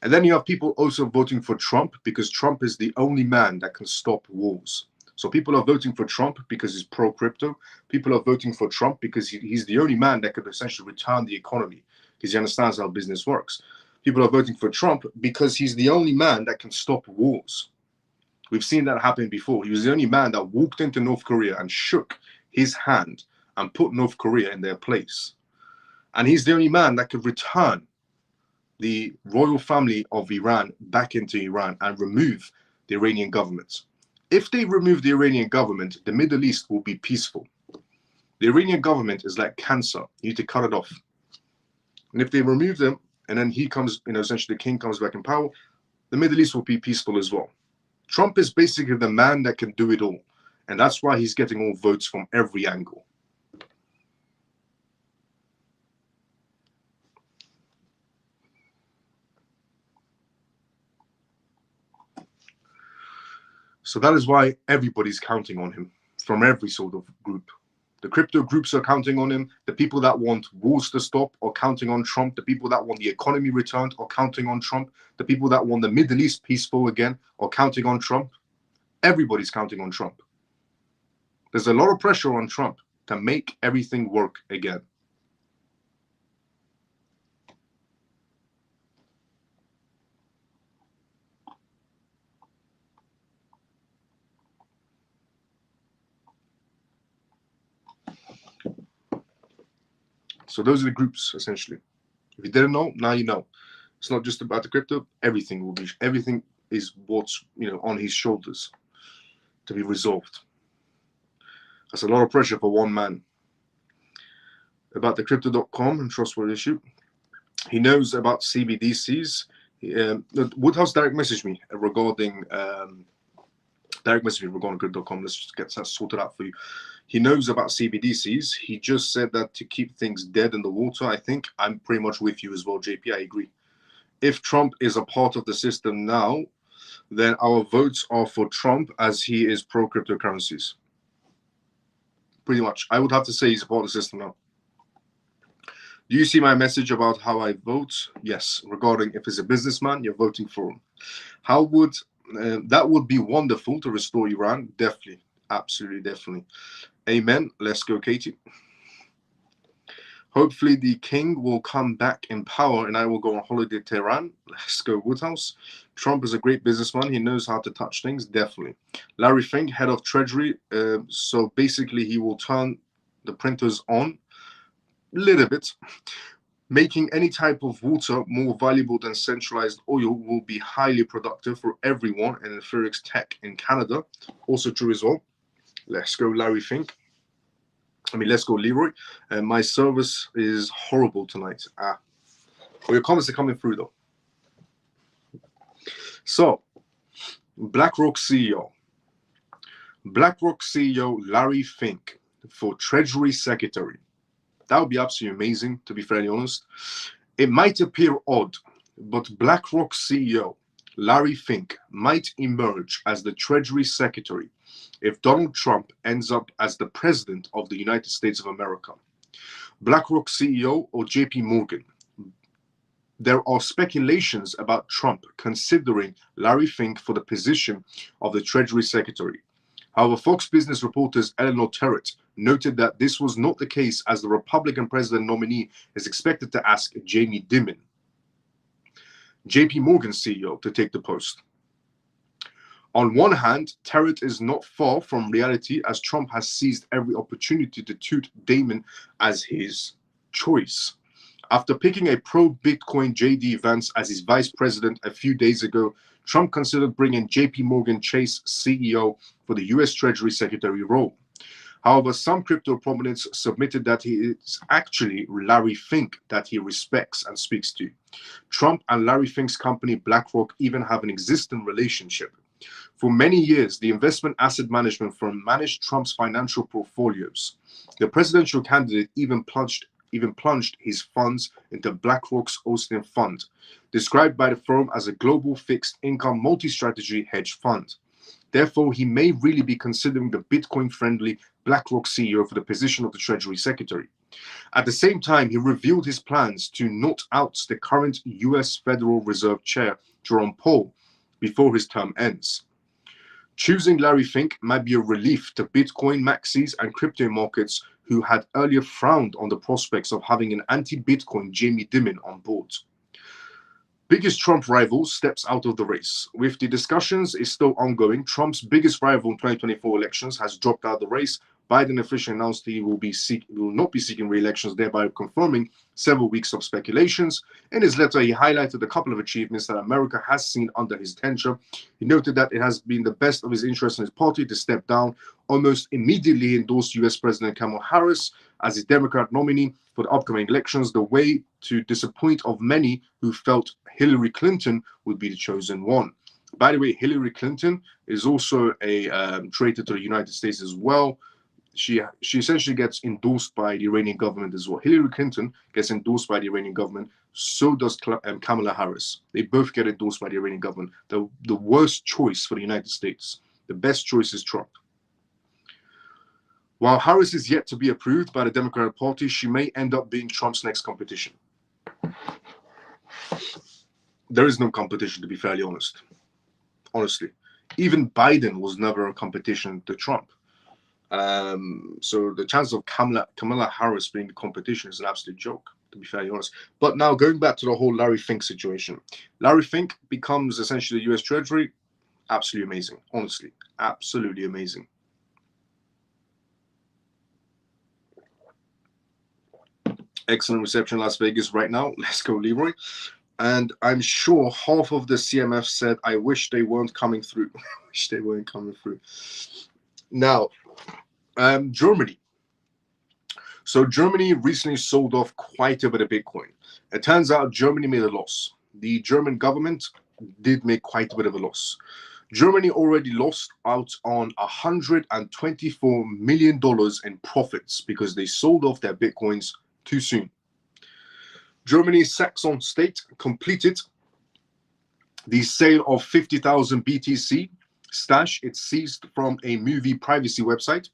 And then you have people also voting for Trump because Trump is the only man that can stop wars. So people are voting for Trump because he's pro-crypto. People are voting for Trump because he's the only man that could essentially return the economy because he understands how business works. People are voting for Trump because he's the only man that can stop wars. We've seen that happen before. He was the only man that walked into North Korea and shook his hand and put North Korea in their place. And he's the only man that could return the royal family of Iran back into Iran and remove the Iranian government. If they remove the Iranian government, the Middle East will be peaceful. The Iranian government is like cancer. You need to cut it off. And if they remove them, and then he comes, essentially the king comes back in power, the Middle East will be peaceful as well. Trump is basically the man that can do it all. And that's why he's getting all votes from every angle. So that is why everybody's counting on him from every sort of group. The crypto groups are counting on him. The people that want wars to stop are counting on Trump. The people that want the economy returned are counting on Trump. The people that want the Middle East peaceful again are counting on Trump. Everybody's counting on Trump. There's a lot of pressure on Trump to make everything work again. So those are the groups, essentially. If you didn't know, now you know. It's not just about the crypto. Everything is what's on his shoulders to be resolved. That's a lot of pressure for one man. About the crypto.com and trustworthy issue. He knows about CBDCs. Woodhouse direct messaged me regarding crypto.com. Let's just get that sorted out for you. He knows about CBDCs. He just said that to keep things dead in the water. I think I'm pretty much with you as well, JP. I agree. If Trump is a part of the system now, then our votes are for Trump as he is pro-cryptocurrencies. Pretty much. I would have to say he's a part of the system now. Do you see my message about how I vote? Yes. Regarding if he's a businessman, you're voting for him. How would that would be wonderful to restore Iran? Definitely. Absolutely, definitely. Amen. Let's go, Katie. Hopefully the king will come back in power and I will go on holiday to Tehran. Let's go, Woodhouse. Trump is a great businessman. He knows how to touch things. Definitely. Larry Fink, head of Treasury. So basically he will turn the printers on a little bit. Making any type of water more valuable than centralized oil will be highly productive for everyone in the Forex tech in Canada. Also true as well. Let's go, Larry Fink. Let's go, Leroy. My service is horrible tonight. Well, your comments are coming through, though. So, BlackRock CEO. BlackRock CEO Larry Fink for Treasury Secretary. That would be absolutely amazing, to be fairly honest. It might appear odd, but BlackRock CEO Larry Fink might emerge as the Treasury Secretary if Donald Trump ends up as the President of the United States of America. BlackRock CEO or JP Morgan. There are speculations about Trump considering Larry Fink for the position of the Treasury Secretary. However, Fox Business reporters Eleanor Terrett noted that this was not the case as the Republican president nominee is expected to ask Jamie Dimon, JP Morgan CEO, to take the post. On one hand, Terrett is not far from reality as Trump has seized every opportunity to toot Damon as his choice. After picking a pro-Bitcoin J.D. Vance as his vice president a few days ago, Trump considered bringing JP Morgan Chase CEO for the U.S. Treasury Secretary role. However, some crypto prominents submitted that he is actually Larry Fink that he respects and speaks to. Trump and Larry Fink's company BlackRock even have an existing relationship. For many years, the investment asset management firm managed Trump's financial portfolios. The presidential candidate even plunged his funds into BlackRock's Austin Fund, described by the firm as a global fixed income multi-strategy hedge fund. Therefore, he may really be considering the Bitcoin-friendly BlackRock CEO for the position of the Treasury Secretary. At the same time, he revealed his plans to not oust the current US Federal Reserve Chair, Jerome Powell, before his term ends. Choosing Larry Fink might be a relief to Bitcoin maxis and crypto markets who had earlier frowned on the prospects of having an anti-Bitcoin Jamie Dimon on board. Biggest Trump rival steps out of the race. With the discussions is still ongoing, Trump's biggest rival in 2024 elections has dropped out of the race. Biden officially announced he will not be seeking re-elections, thereby confirming several weeks of speculations. In his letter, he highlighted a couple of achievements that America has seen under his tenure. He noted that it has been the best of his interest in his party to step down. Almost immediately, he endorsed U.S. President Kamala Harris as his Democrat nominee for the upcoming elections, the way to disappoint of many who felt Hillary Clinton would be the chosen one. By the way, Hillary Clinton is also a traitor to the United States as well. She essentially gets endorsed by the Iranian government as well. Hillary Clinton gets endorsed by the Iranian government. So does Kamala Harris. They both get endorsed by the Iranian government. The worst choice for the United States. The best choice is Trump. While Harris is yet to be approved by the Democratic Party, she may end up being Trump's next competition. There is no competition, to be fairly honest. Honestly. Even Biden was never a competition to Trump. So the chance of Kamala Harris being the competition is an absolute joke, to be fairly honest. But now going back to the whole Larry Fink situation. Larry Fink becomes essentially the US Treasury. Absolutely amazing. Honestly. Absolutely amazing. Excellent reception in Las Vegas right now. Let's go, Leroy. And I'm sure half of the CMF said, I wish they weren't coming through. I wish they weren't coming through. Now, Germany. So Germany recently sold off quite a bit of Bitcoin. It turns out Germany made a loss. The German government did make quite a bit of a loss. Germany already lost out on $124 million in profits because they sold off their Bitcoins too soon. Germany's Saxon state completed the sale of 50,000 BTC stash it seized from a movie privacy website,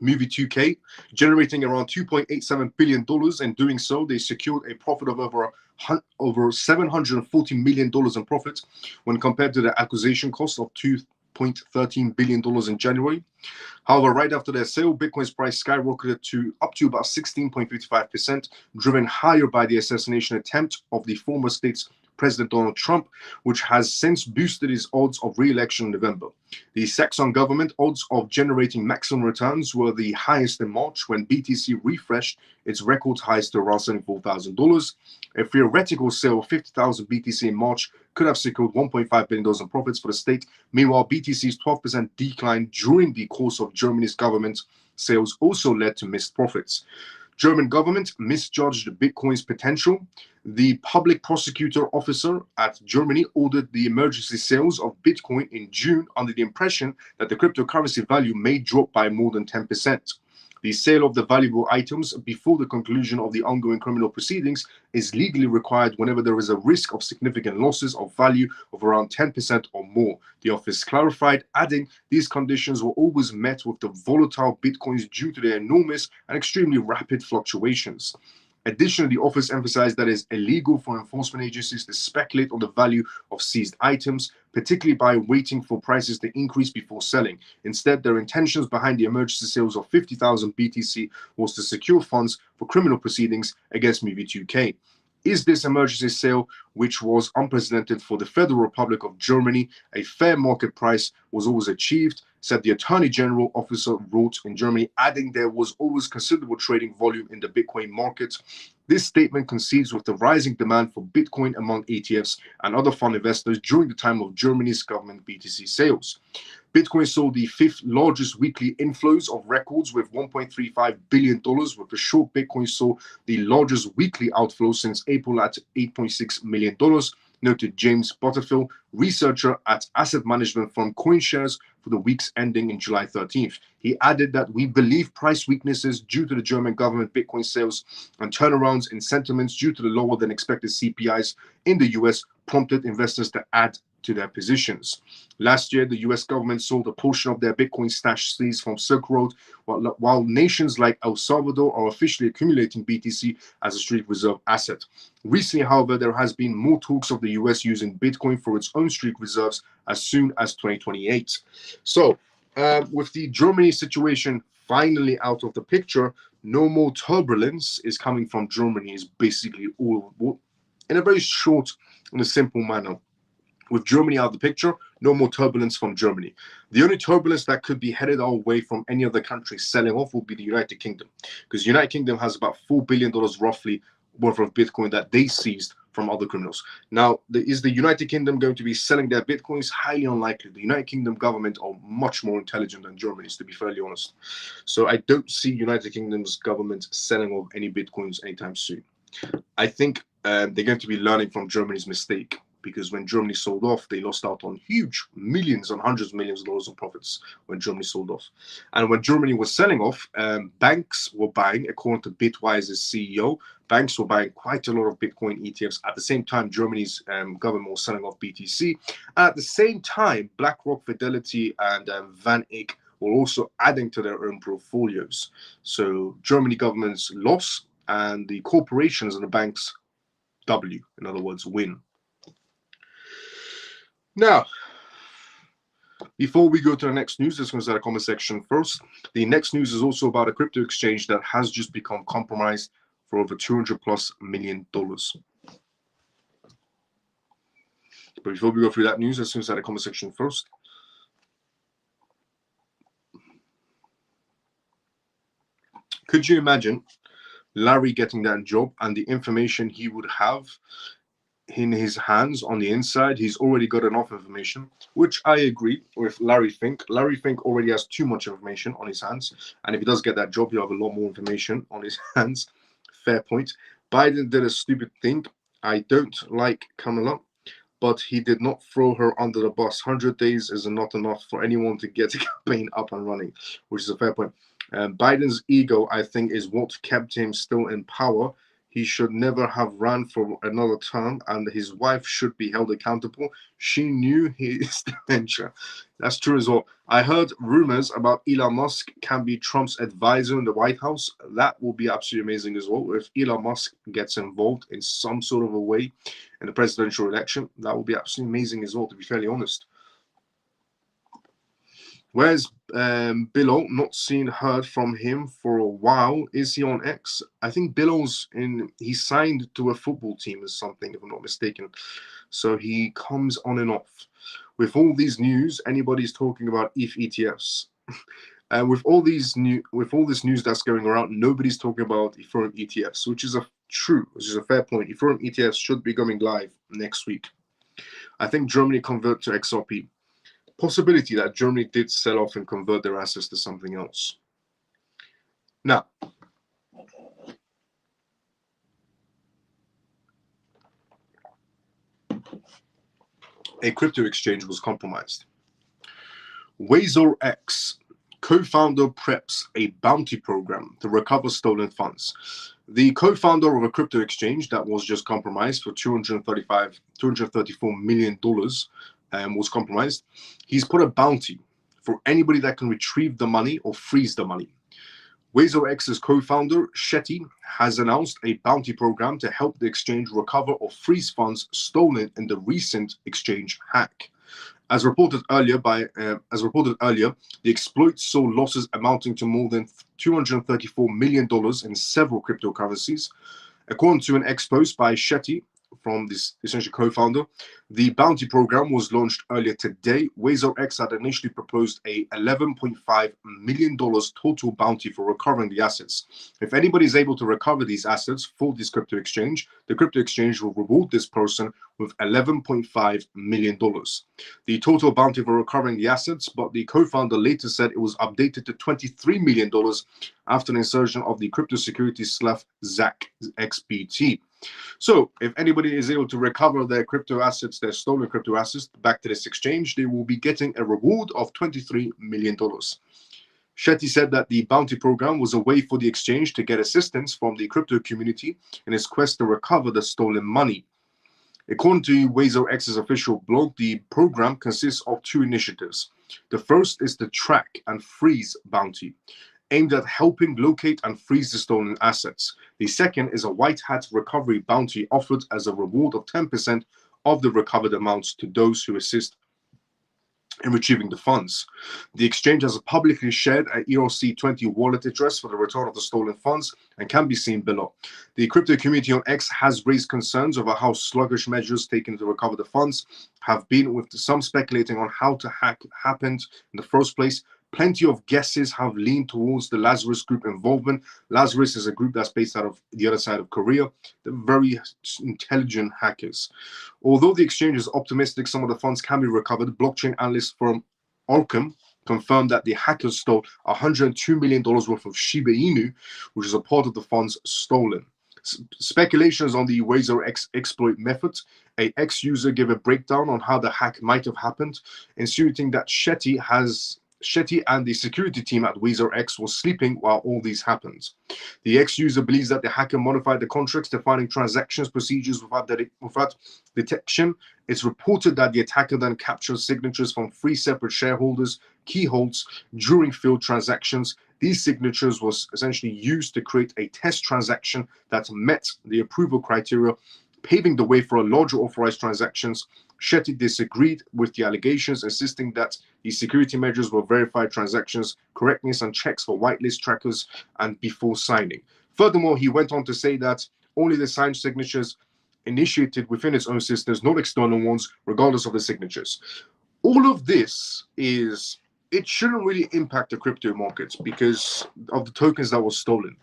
Movie 2K, generating around $2.87 billion. In doing so, they secured a profit of over $740 million in profit when compared to the acquisition cost of $2.13 billion in January. However, right after their sale, Bitcoin's price skyrocketed up to about 16.55%, driven higher by the assassination attempt of the former state's President Donald Trump, which has since boosted his odds of re-election in November. The Saxon government odds of generating maximum returns were the highest in March when BTC refreshed its record highs to around $74,000. A theoretical sale of 50,000 BTC in March could have secured $1.5 billion in profits for the state. Meanwhile, BTC's 12% decline during the course of Germany's government sales also led to missed profits. German government misjudged Bitcoin's potential. The public prosecutor officer at Germany ordered the emergency sales of Bitcoin in June under the impression that the cryptocurrency value may drop by more than 10%. The sale of the valuable items before the conclusion of the ongoing criminal proceedings is legally required whenever there is a risk of significant losses of value of around 10% or more. The office clarified, adding these conditions were always met with the volatile Bitcoins due to their enormous and extremely rapid fluctuations. Additionally, the office emphasized that it is illegal for enforcement agencies to speculate on the value of seized items, particularly by waiting for prices to increase before selling. Instead, their intentions behind the emergency sales of 50,000 BTC was to secure funds for criminal proceedings against Movie 2K. Is this emergency sale, which was unprecedented for the Federal Republic of Germany, a fair market price was always achieved, said the Attorney General officer wrote in Germany, adding there was always considerable trading volume in the Bitcoin market. This statement coincides with the rising demand for Bitcoin among ETFs and other fund investors during the time of Germany's government BTC sales. Bitcoin saw the 5th largest weekly inflows of records with $1.35 billion, with the short Bitcoin saw the largest weekly outflow since April at $8.6 million, noted James Butterfield, researcher at asset management firm CoinShares for the weeks ending in July 13th. He added that we believe price weaknesses due to the German government Bitcoin sales and turnarounds in sentiments due to the lower than expected CPIs in the US prompted investors to add to their positions. Last year, the US government sold a portion of their Bitcoin stash seized from Silk Road, while nations like El Salvador are officially accumulating BTC as a street reserve asset. Recently, however, there has been more talks of the US using Bitcoin for its own street reserves as soon as 2028. So, with the Germany situation finally out of the picture, no more turbulence is coming from Germany, is basically all, in a very short and a simple manner. With Germany out of the picture, no more turbulence from Germany. The only turbulence that could be headed our way from any other country selling off will be the United Kingdom, because the United Kingdom has about $4 billion roughly worth of Bitcoin that they seized from other criminals. Now, is the United Kingdom going to be selling their Bitcoins? Highly unlikely. The United Kingdom government are much more intelligent than Germany's, to be fairly honest. So I don't see United Kingdom's government selling off any Bitcoins anytime soon. I think they're going to be learning from Germany's mistake, because when Germany sold off, they lost out on huge millions and hundreds of millions of dollars of profits when Germany sold off. And when Germany was selling off, banks were buying, according to Bitwise's CEO, banks were buying quite a lot of Bitcoin ETFs. At the same time, Germany's government was selling off BTC. At the same time, BlackRock, Fidelity, and Van Eck were also adding to their own portfolios. So Germany government's loss and the corporations and the banks W, in other words, win. Now, before we go to the next news, let's go to the comment section first. The next news is also about a crypto exchange that has just become compromised for over $200+ million. But before we go through that news, let's go to the comment section first. Could you imagine Larry getting that job and the information he would have in his hands on the inside? He's already got enough information, which I agree with Larry Fink. Larry Fink already has too much information on his hands, and if he does get that job, he'll have a lot more information on his hands. Fair point. Biden did a stupid thing. I don't like Kamala, but he did not throw her under the bus. 100 days is not enough for anyone to get a campaign up and running, which is a fair point. Biden's ego, I think, is what kept him still in power. He should never have ran for another term, and his wife should be held accountable. She knew his dementia. That's true as well. I heard rumors about Elon Musk can be Trump's advisor in the White House. That will be absolutely amazing as well. If Elon Musk gets involved in some sort of a way in the presidential election, that will be absolutely amazing as well, to be fairly honest. Where's Billo? Not seen, heard from him for a while. Is he on X? I think Billo's he signed to a football team or something, if I'm not mistaken. So he comes on and off. With all these news, anybody's talking about ETH ETFs. And with all this news that's going around, nobody's talking about Ethereum ETFs, which is a fair point. Ethereum ETFs should be going live next week. I think Germany convert to XRP. Possibility that Germany did sell off and convert their assets to something else. Now, a crypto exchange was compromised. WazorX co-founder preps a bounty program to recover stolen funds. The co-founder of a crypto exchange that was just compromised for $234 million was compromised. He's put a bounty for anybody that can retrieve the money or freeze the money. WazorX's co-founder, Shetty, has announced a bounty program to help the exchange recover or freeze funds stolen in the recent exchange hack. As reported earlier, the exploit saw losses amounting to more than $234 million in several cryptocurrencies. According to an X post by Shetty, from this essentially co-founder. The bounty program was launched earlier today. WazerX had initially proposed a $11.5 million total bounty for recovering the assets. If anybody is able to recover these assets for this crypto exchange, the crypto exchange will reward this person with $11.5 million. The total bounty for recovering the assets, but the co-founder later said it was updated to $23 million after an insertion of the crypto securities slash ZAC XBT. So if anybody is able to recover their crypto assets, their stolen crypto assets, back to this exchange, they will be getting a reward of $23 million. Shetty said that the bounty program was a way for the exchange to get assistance from the crypto community in its quest to recover the stolen money. According to WazerX's official blog, the program consists of two initiatives. The first is the Track and Freeze bounty, aimed at helping locate and freeze the stolen assets. The second is a white hat recovery bounty offered as a reward of 10% of the recovered amounts to those who assist in retrieving the funds. The exchange has publicly shared an ERC20 wallet address for the return of the stolen funds and can be seen below. The crypto community on X has raised concerns over how sluggish measures taken to recover the funds have been, with some speculating on how the hack happened in the first place. Plenty of guesses have leaned towards the Lazarus Group involvement. Lazarus is a group that's based out of the other side of Korea. They're very intelligent hackers. Although the exchange is optimistic some of the funds can be recovered, blockchain analyst firm Arkham confirmed that the hackers stole $102 million worth of Shiba Inu, which is a part of the funds stolen. Speculations on the WazerX exploit method. A X-user gave a breakdown on how the hack might have happened, insinuating that Shetty and the security team at WazerX was sleeping while all these happened. The ex-user believes that the hacker modified the contracts, defining transactions procedures without detection. It's reported that the attacker then captured signatures from 3 separate shareholders' keyholds during failed transactions. These signatures was essentially used to create a test transaction that met the approval criteria, paving the way for a larger authorized transactions. Shetty disagreed with the allegations, insisting that the security measures were verified transactions, correctness and checks for whitelist trackers and before signing. Furthermore, he went on to say that only the signed signatures initiated within its own systems, not external ones, regardless of the signatures. All of this it shouldn't really impact the crypto markets because of the tokens that were stolen.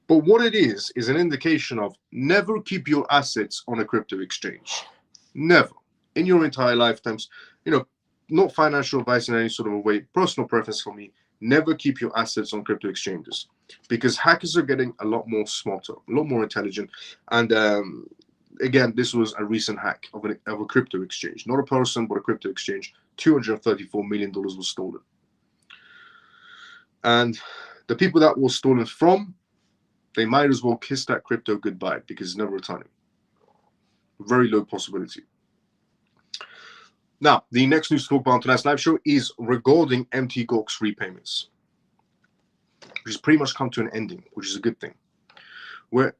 But what it is an indication of never keep your assets on a crypto exchange. Never. In your entire lifetimes, not financial advice in any sort of a way, personal preference for me, never keep your assets on crypto exchanges because hackers are getting a lot more smarter, a lot more intelligent. And again, this was a recent hack of a crypto exchange, not a person, but a crypto exchange. $234 million was stolen. And the people that was stolen from, they might as well kiss that crypto goodbye because it's never returning. Very low possibility. Now, the next news to talk about on tonight's live show is regarding Mt. Gox repayments, which has pretty much come to an ending, which is a good thing. But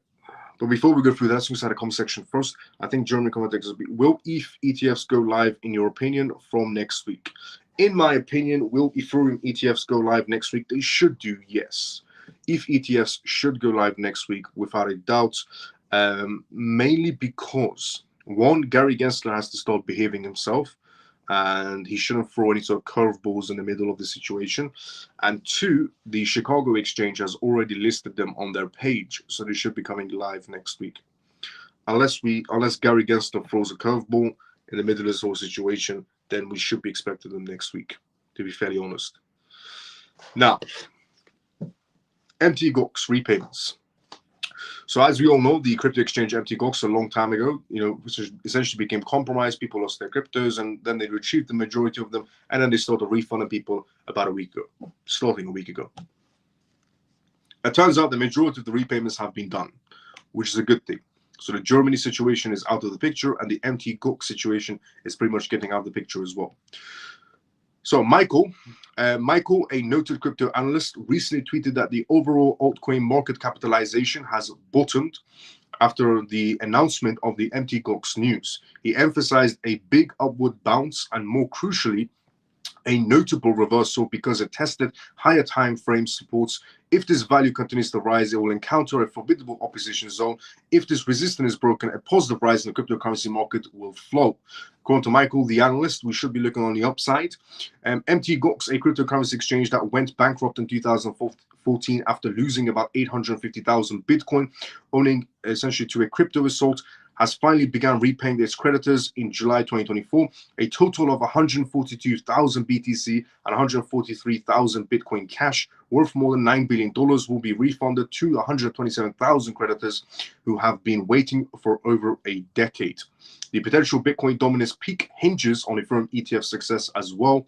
before we go through that, let's look at the comment section first. I think Jeremy commented, will ETH ETFs go live, in your opinion, from next week? In my opinion, will Ethereum ETFs go live next week? They should do, yes. ETH ETFs should go live next week without a doubt, mainly because, one, Gary Gensler has to start behaving himself, and he shouldn't throw any sort of curveballs in the middle of the situation. And two, the Chicago Exchange has already listed them on their page, so they should be coming live next week. Unless Gary Gensler throws a curveball in the middle of this whole situation, then we should be expecting them next week, to be fairly honest. Now, Mt. Gox repayments. So as we all know, the crypto exchange Mt. Gox a long time ago, essentially became compromised. People lost their cryptos, and then they retrieved the majority of them, and then they started refunding people about a week ago, starting a week ago. It turns out the majority of the repayments have been done, which is a good thing. So the Germany situation is out of the picture, and the Mt. Gox situation is pretty much getting out of the picture as well. So Michael, a noted crypto analyst, recently tweeted that the overall altcoin market capitalization has bottomed after the announcement of the Mt. Gox news. He emphasized a big upward bounce and, more crucially, A notable reversal because it tested higher time frame supports. If this value continues to rise, it will encounter a formidable opposition zone. If this resistance is broken, a positive rise in the cryptocurrency market will flow. According to Michael, the analyst, we should be looking on the upside. MTGOX, a cryptocurrency exchange that went bankrupt in 2014 after losing about 850,000 Bitcoin, owning essentially to a crypto assault, has finally begun repaying its creditors in July 2024. A total of 142,000 BTC and 143,000 Bitcoin cash worth more than $9 billion will be refunded to 127,000 creditors who have been waiting for over a decade. The potential Bitcoin dominance peak hinges on Ethereum ETF success as well.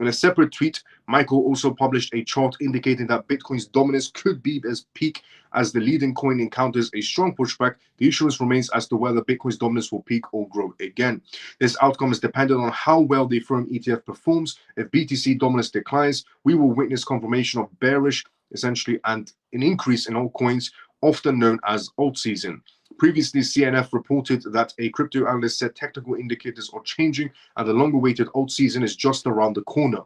In a separate tweet, Michael also published a chart indicating that Bitcoin's dominance could be as peak as the leading coin encounters a strong pushback. The issue remains as to whether Bitcoin's dominance will peak or grow again. This outcome is dependent on how well the Ethereum ETF performs. If BTC dominance declines, we will witness confirmation of bearish, essentially, and an increase in altcoins, often known as alt season. Previously, CMF reported that a crypto analyst said technical indicators are changing and the longer-awaited alt season is just around the corner.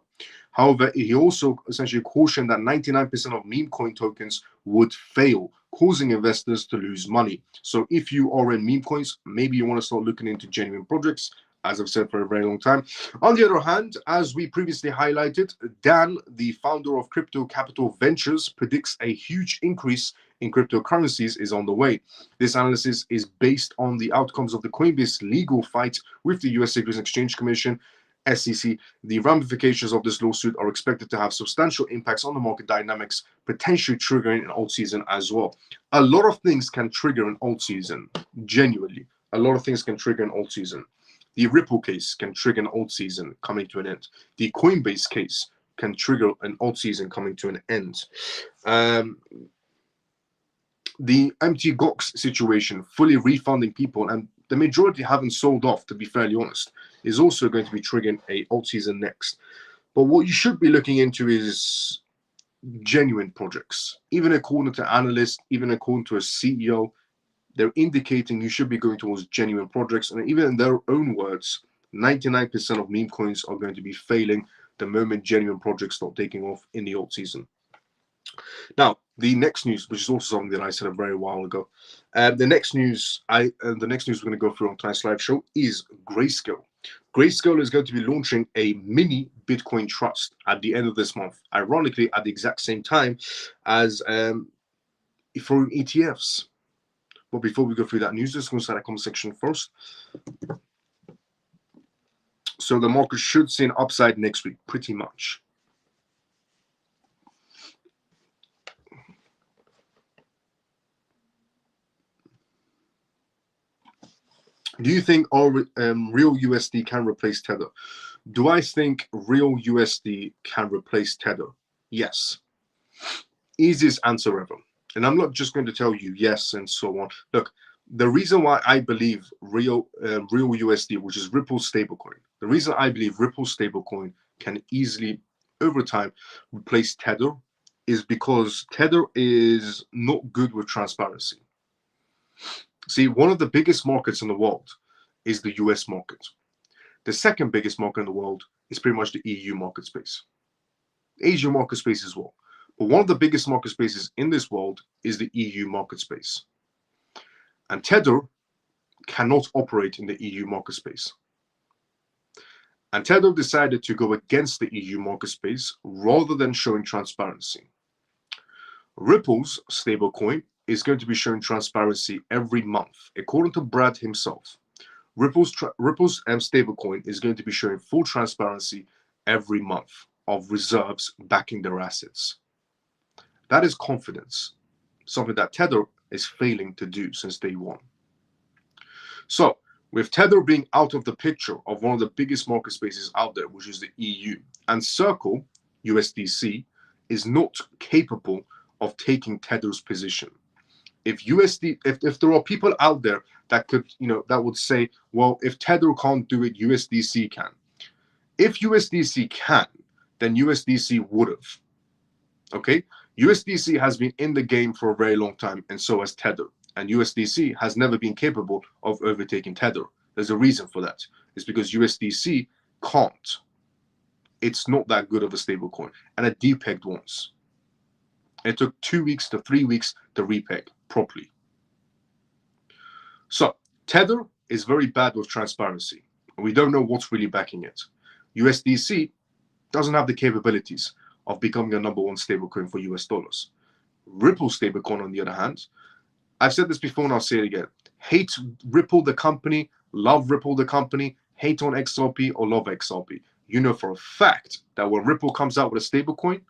However, he also essentially cautioned that 99% of meme coin tokens would fail, causing investors to lose money. So if you are in meme coins, maybe you want to start looking into genuine projects, as I've said for a very long time. On the other hand, as we previously highlighted, Dan, the founder of Crypto Capital Ventures, predicts a huge increase in cryptocurrencies is on the way. This analysis is based on the outcomes of the Coinbase legal fight with the US Securities and Exchange Commission, SEC. The ramifications of this lawsuit are expected to have substantial impacts on the market dynamics, potentially triggering an alt season as well. A lot of things can trigger an alt season, genuinely. A lot of things can trigger an alt season. The Ripple case can trigger an alt season coming to an end. The Coinbase case can trigger an alt season coming to an end. The MTGOX situation, fully refunding people, and the majority haven't sold off, to be fairly honest, is also going to be triggering a alt season next. But what you should be looking into is genuine projects. Even according to analysts, even according to a CEO, they're indicating you should be going towards genuine projects. And even in their own words, 99% of meme coins are going to be failing the moment genuine projects start taking off in the alt season. Now, the next news, which is also something that I said a very while ago, the next news we're going to go through on tonight's live show is Grayscale. Grayscale is going to be launching a mini Bitcoin trust at the end of this month, ironically at the exact same time as Ethereum ETFs. But before we go through that news, let's go inside the comment section first. So the market should see an upside next week, pretty much. Do you think real USD can replace Tether? Do I think real USD can replace Tether? Yes. Easiest answer ever. And I'm not just going to tell you yes and so on. Look, the reason why I believe real USD, which is Ripple's stablecoin, the reason I believe Ripple's stablecoin can easily, over time, replace Tether is because Tether is not good with transparency. See, one of the biggest markets in the world is the US market. The second biggest market in the world is pretty much the EU market space. Asia market space as well. But one of the biggest market spaces in this world is the EU market space. And Tether cannot operate in the EU market space. And Tether decided to go against the EU market space rather than showing transparency. Ripple's stablecoin is going to be showing transparency every month. According to Brad himself, Ripple's stablecoin is going to be showing full transparency every month of reserves backing their assets. That is confidence, something that Tether is failing to do since day one. So, with Tether being out of the picture of one of the biggest market spaces out there, which is the EU, and Circle, USDC, is not capable of taking Tether's position. If there are people out there that could, that would say, well, if Tether can't do it, USDC can. If USDC can, then USDC would have. Okay? USDC has been in the game for a very long time, and so has Tether. And USDC has never been capable of overtaking Tether. There's a reason for that. It's because USDC can't. it's not that good of a stable coin, and it depegged once. It took 2 weeks to 3 weeks to repeg properly. So Tether is very bad with transparency. We don't know what's really backing it. USDC doesn't have the capabilities of becoming a #1 stablecoin for US dollars. Ripple stablecoin, on the other hand, I've said this before and I'll say it again. Hate Ripple the company, love Ripple the company, hate on XRP or love XRP. You know for a fact that when Ripple comes out with a stablecoin,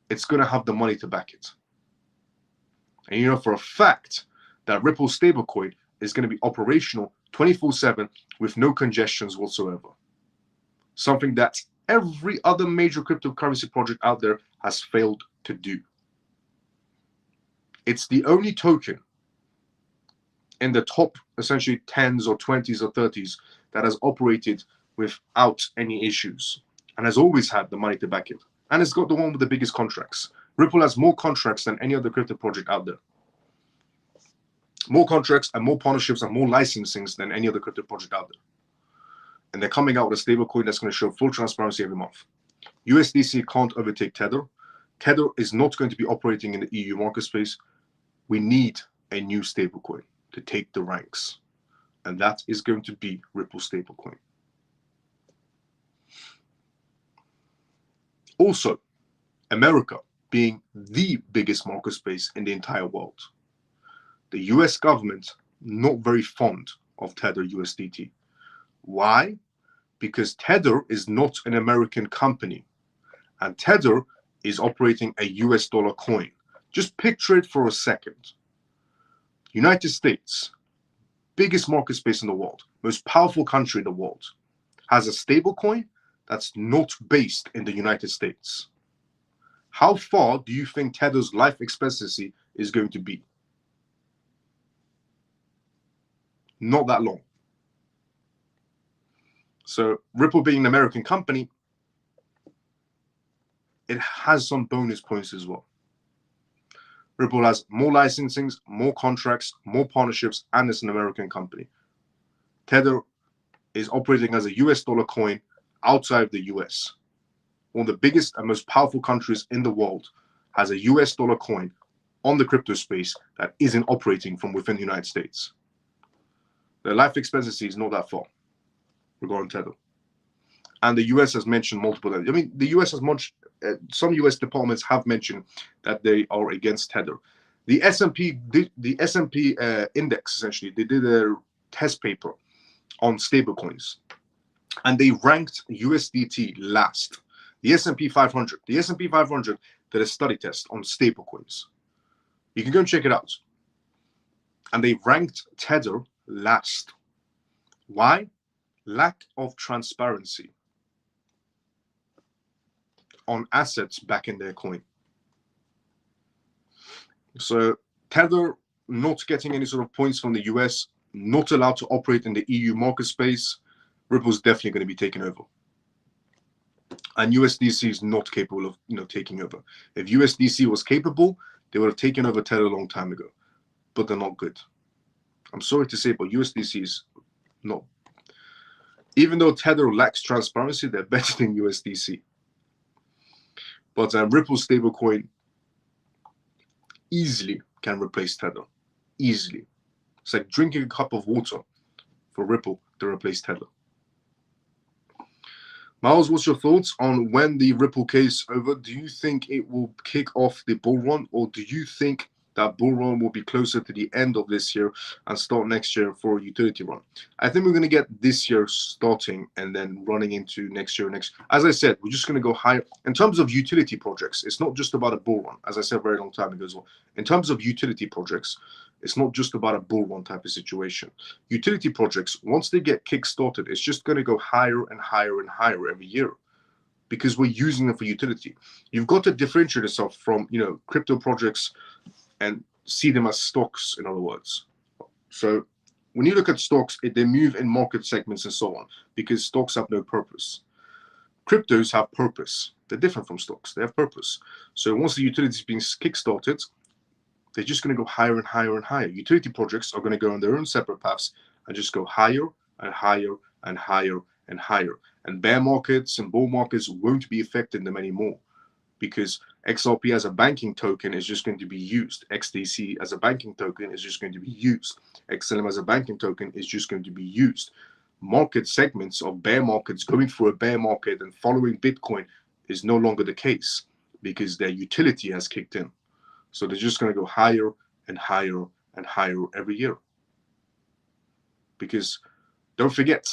it's going to have the money to back it. And you know for a fact that Ripple stablecoin is going to be operational 24/7 with no congestions whatsoever. Something that every other major cryptocurrency project out there has failed to do. It's the only token in the top essentially 10s or 20s or 30s that has operated without any issues and has always had the money to back it. And it's got the one with the biggest contracts. Ripple has more contracts than any other crypto project out there. More contracts and more partnerships and more licensings than any other crypto project out there. And they're coming out with a stablecoin that's going to show full transparency every month. USDC can't overtake Tether. Tether is not going to be operating in the EU market space. We need a new stablecoin to take the ranks. And that is going to be Ripple stablecoin. Also, America being the biggest market space in the entire world. The US government not very fond of Tether USDT. Why? Because Tether is not an American company and Tether is operating a US dollar coin. Just picture it for a second. United States, biggest market space in the world, most powerful country in the world, has a stable coin that's not based in the United States. How far do you think Tether's life expectancy is going to be? Not that long. So Ripple being an American company, it has some bonus points as well. Ripple has more licensings, more contracts, more partnerships, and it's an American company. Tether is operating as a US dollar coin outside of the US. One of the biggest and most powerful countries in the world has a US dollar coin on the crypto space that isn't operating from within the United States. The life expectancy is not that far regarding Tether. And the US has mentioned multiple times. I mean, the US has much, some US departments have mentioned that they are against Tether. The S&P index, essentially, they did a test paper on stablecoins. And they ranked USDT last. The S&P 500. The S&P 500 did a study test on stablecoins. You can go and check it out. And they ranked Tether last. Why? Lack of transparency on assets backing their coin. So Tether not getting any sort of points from the US, not allowed to operate in the EU market space. Ripple's definitely going to be taken over. And USDC is not capable of taking over. If USDC was capable, they would have taken over Tether a long time ago. But they're not good. I'm sorry to say, but USDC is not. Even though Tether lacks transparency, they're better than USDC. But Ripple stablecoin easily can replace Tether. Easily. It's like drinking a cup of water for Ripple to replace Tether. Miles, what's your thoughts on when the Ripple case over? Do you think it will kick off the bull run, or do you think that bull run will be closer to the end of this year and start next year for a utility run? I think we're going to get this year starting and then running into next year. As I said, we're just going to go higher. In terms of utility projects, it's not just about a bull run, as I said a very long time ago as well. In terms of utility projects, it's not just about a bull run type of situation. Utility projects, once they get kick-started, it's just going to go higher and higher and higher every year because we're using them for utility. You've got to differentiate yourself from, crypto projects and see them as stocks, in other words. So when you look at stocks, they move in market segments and so on because stocks have no purpose. Cryptos have purpose. They're different from stocks. They have purpose. So once the utility is being kick-started, they're just going to go higher and higher and higher. Utility projects are going to go on their own separate paths and just go higher and higher and higher and higher. And bear markets and bull markets won't be affecting them anymore, because XRP as a banking token is just going to be used. XDC as a banking token is just going to be used. XLM as a banking token is just going to be used. Market segments of bear markets going through a bear market and following Bitcoin is no longer the case, because their utility has kicked in. So they're just going to go higher and higher and higher every year. Because don't forget,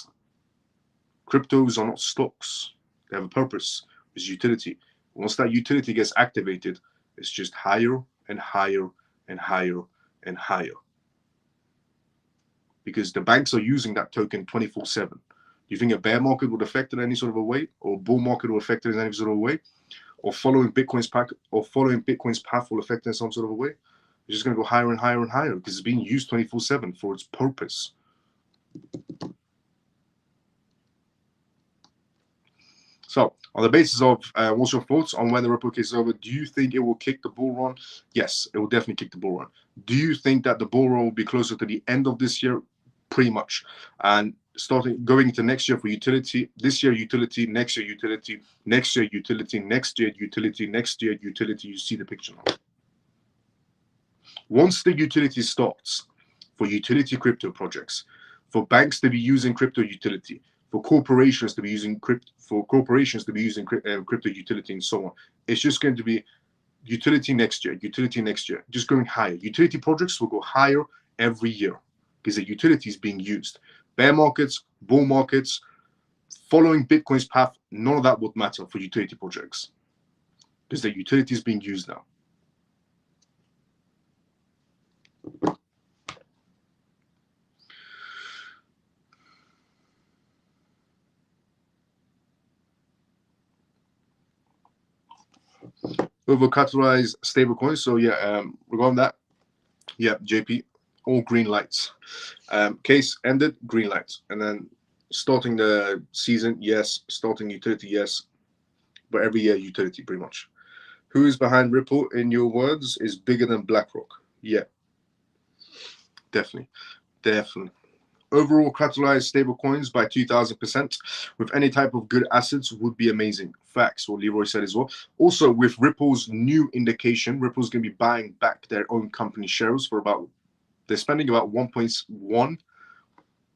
cryptos are not stocks. They have a purpose. It's utility. Once that utility gets activated, it's just higher and higher and higher and higher. Because the banks are using that token 24/7. Do you think a bear market would affect it in any sort of a way, or a bull market will affect it in any sort of a way, or following Bitcoin's path will affect it in some sort of a way? It's just going to go higher and higher and higher because it's being used 24/7 for its purpose. So, on the basis of what's your thoughts on when the Ripple case is over? Do you think it will kick the bull run? Yes, it will definitely kick the bull run. Do you think that the bull run will be closer to the end of this year? Pretty much. And going into next year for utility, this year utility, next year utility, next year utility, next year utility, next year utility. You see the picture now. Once the utility starts for utility crypto projects, for banks to be using crypto utility, for corporations to be using crypto utility, and so on, it's just going to be utility next year, just going higher. Utility projects will go higher every year because the utility is being used. Bear markets, bull markets, following Bitcoin's path, none of that would matter for utility projects because the utility is being used now. Over-capitalized stablecoins. So yeah, regarding that, yeah, JP, all green lights. Case ended, green lights. And then starting the season, yes. Starting utility, yes. But every year, utility, pretty much. Who is behind Ripple, in your words, is bigger than BlackRock? Yeah. Definitely. Overall capitalized stablecoins by 2,000% with any type of good assets would be amazing. Facts, what Leroy said as well. Also, with Ripple's new indication, Ripple's going to be buying back their own company shares for they're spending about $1.1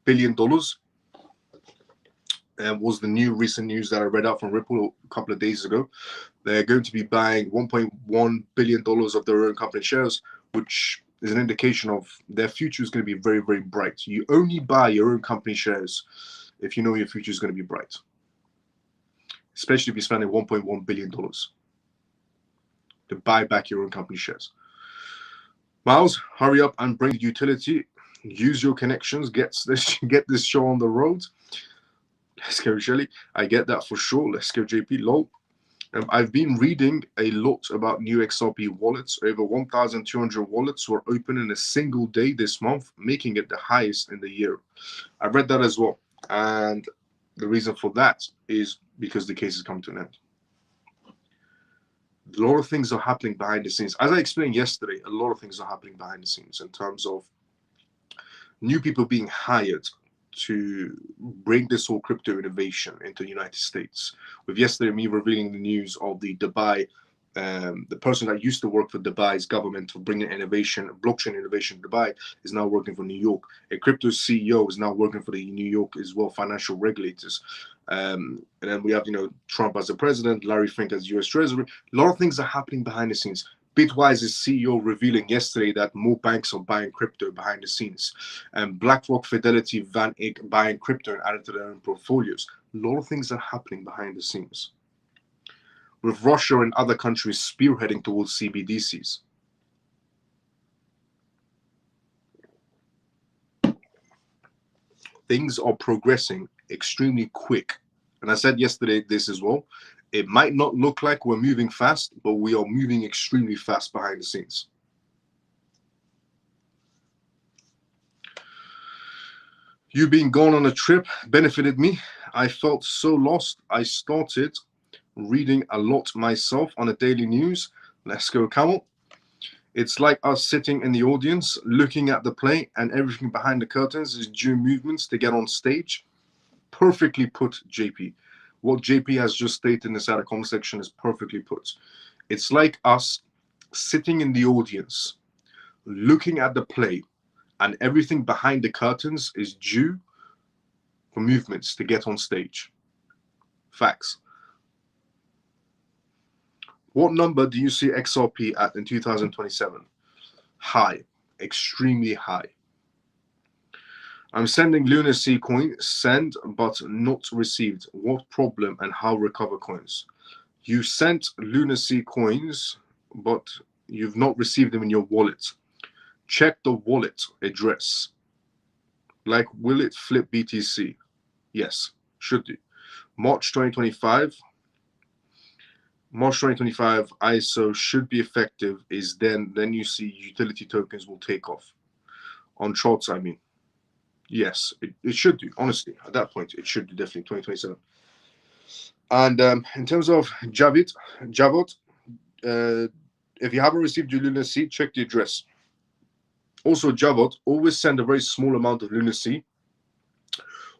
billion. Was the recent news that I read out from Ripple a couple of days ago. They're going to be buying $1.1 billion of their own company shares, which is an indication of their future is going to be very, very bright. You only buy your own company shares if you know your future is going to be bright, especially if you're spending $1.1 billion to buy back your own company shares. Miles, hurry up and bring the utility. Use your connections. Get this show on the road. Let's go, Shelly. I get that for sure. Let's go, JP. Lol. I've been reading a lot about new XRP wallets. Over 1,200 wallets were open in a single day this month, making it the highest in the year. I read that as well. And the reason for that is because the case has come to an end. A lot of things are happening behind the scenes. As I explained yesterday, a lot of things are happening behind the scenes in terms of new people being hired to bring this whole crypto innovation into the United States. With yesterday me revealing the news of the Dubai, the person that used to work for Dubai's government for bringing innovation, blockchain innovation to Dubai, is now working for New York. A crypto CEO is now working for the New York as well, financial regulators. And then we have, Trump as the president, Larry Fink as US Treasury. A lot of things are happening behind the scenes. Bitwise's CEO revealing yesterday that more banks are buying crypto behind the scenes. And BlackRock, Fidelity, Van Eck buying crypto and added to their own portfolios. A lot of things are happening behind the scenes. With Russia and other countries spearheading towards CBDCs. Things are progressing extremely quick. And I said yesterday this as well. It might not look like we're moving fast, but we are moving extremely fast behind the scenes. You being gone on a trip benefited me. I felt so lost. I started reading a lot myself on the daily news. Let's go, Camel. It's like us sitting in the audience, looking at the play, and everything behind the curtains is due movements to get on stage. perfectly put, JP. What JP has just stated inside the comment section is perfectly put. It's like us sitting in the audience, looking at the play, and everything behind the curtains is due for movements to get on stage. Facts. What number do you see XRP at in 2027? High. Extremely high. I'm sending Lunacy coin, send but not received. What problem and how recover coins? You sent Lunacy coins, but you've not received them in your wallet. Check the wallet address. Like, will it flip BTC? Yes, should do. March 2025 ISO should be effective. Is then you see utility tokens will take off on charts. I mean, yes, it should do. Honestly, at that point, it should do definitely 2027. And in terms of Javot, if you haven't received your Lunacy, check the address. Also, Javot, always send a very small amount of Lunacy.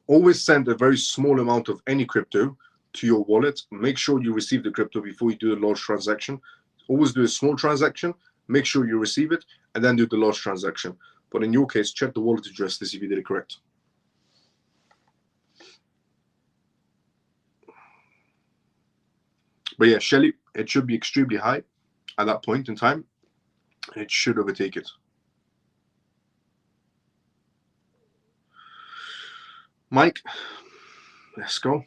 Always send a very small amount of any crypto to your wallet. Make sure you receive the crypto before you do a large transaction. Always do a small transaction. Make sure you receive it, and then do the large transaction. But in your case, check the wallet address to see if you did it correct. But yeah, Shelly, it should be extremely high at that point in time. It should overtake it. Mike, let's go.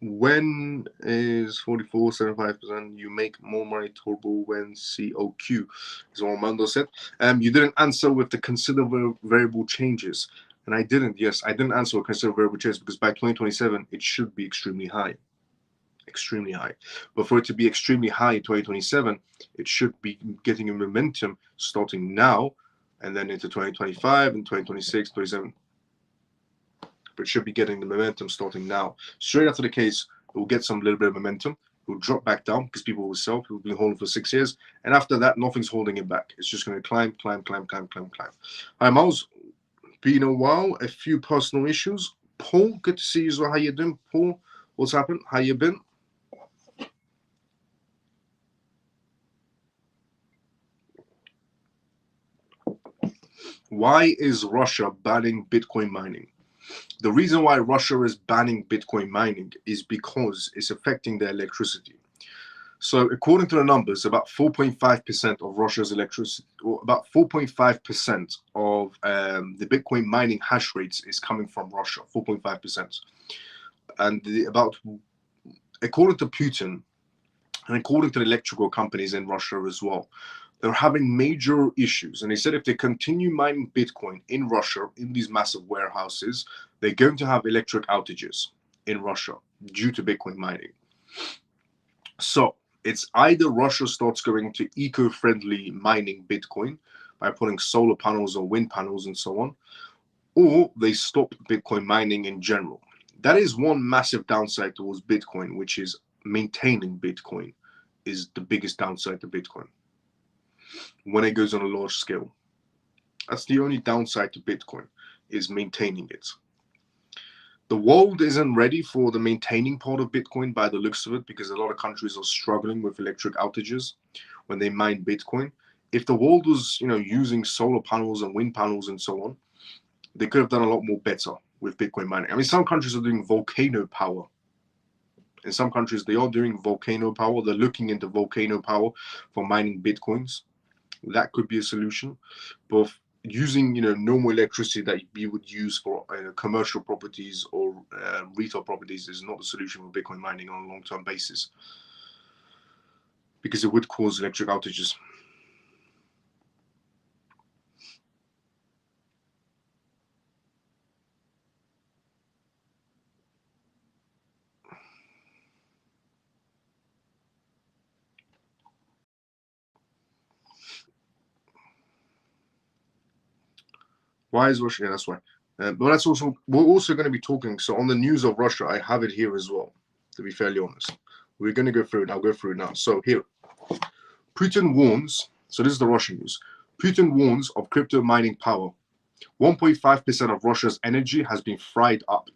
When is 44.75%? You make more money turbo when COQ, is what Armando said. You didn't answer with the consider variable changes. And I didn't, yes, I didn't answer with consider variable changes because by 2027, it should be extremely high. Extremely high. But for it to be extremely high in 2027, it should be getting a momentum starting now and then into 2025 and 2026, 27. But it should be getting the momentum starting now. Straight after the case, it will get some little bit of momentum. It will drop back down because people will sell. People will be holding for 6 years. And after that, nothing's holding it back. It's just going to climb. Hi, Miles. Been a while. A few personal issues. Paul, good to see you as well. How you doing, Paul? What's happened? How you been? Why is Russia banning Bitcoin mining? The reason why Russia is banning Bitcoin mining is because it's affecting their electricity. So according to the numbers, about 4.5% of Russia's electricity, or about 4.5% of the Bitcoin mining hash rates is coming from Russia, 4.5%. And according to Putin, and according to the electrical companies in Russia as well, they're having major issues. And they said if they continue mining Bitcoin in Russia, in these massive warehouses, they're going to have electric outages in Russia due to Bitcoin mining. So it's either Russia starts going to eco-friendly mining Bitcoin by putting solar panels or wind panels and so on, or they stop Bitcoin mining in general. That is one massive downside towards Bitcoin, which is maintaining Bitcoin is the biggest downside to Bitcoin when it goes on a large scale. That's the only downside to Bitcoin, is maintaining it. The world isn't ready for the maintaining part of Bitcoin by the looks of it, because a lot of countries are struggling with electric outages when they mine Bitcoin. If the world was, using solar panels and wind panels and so on, they could have done a lot more better with Bitcoin mining. I mean, some countries are doing volcano power. In some countries, they are doing volcano power. They're looking into volcano power for mining Bitcoins. That could be a solution. But using, normal electricity that you would use for commercial properties or retail properties is not the solution for Bitcoin mining on a long-term basis, because it would cause electric outages. Why is Russia? Yeah, that's why. But that's also, we're also going to be talking. So on the news of Russia, I have it here as well, to be fairly honest. We're going to go through it. I'll go through it now. So here, Putin warns, so this is the Russian news. Putin warns of crypto mining power. 1.5% of Russia's energy has been fried up.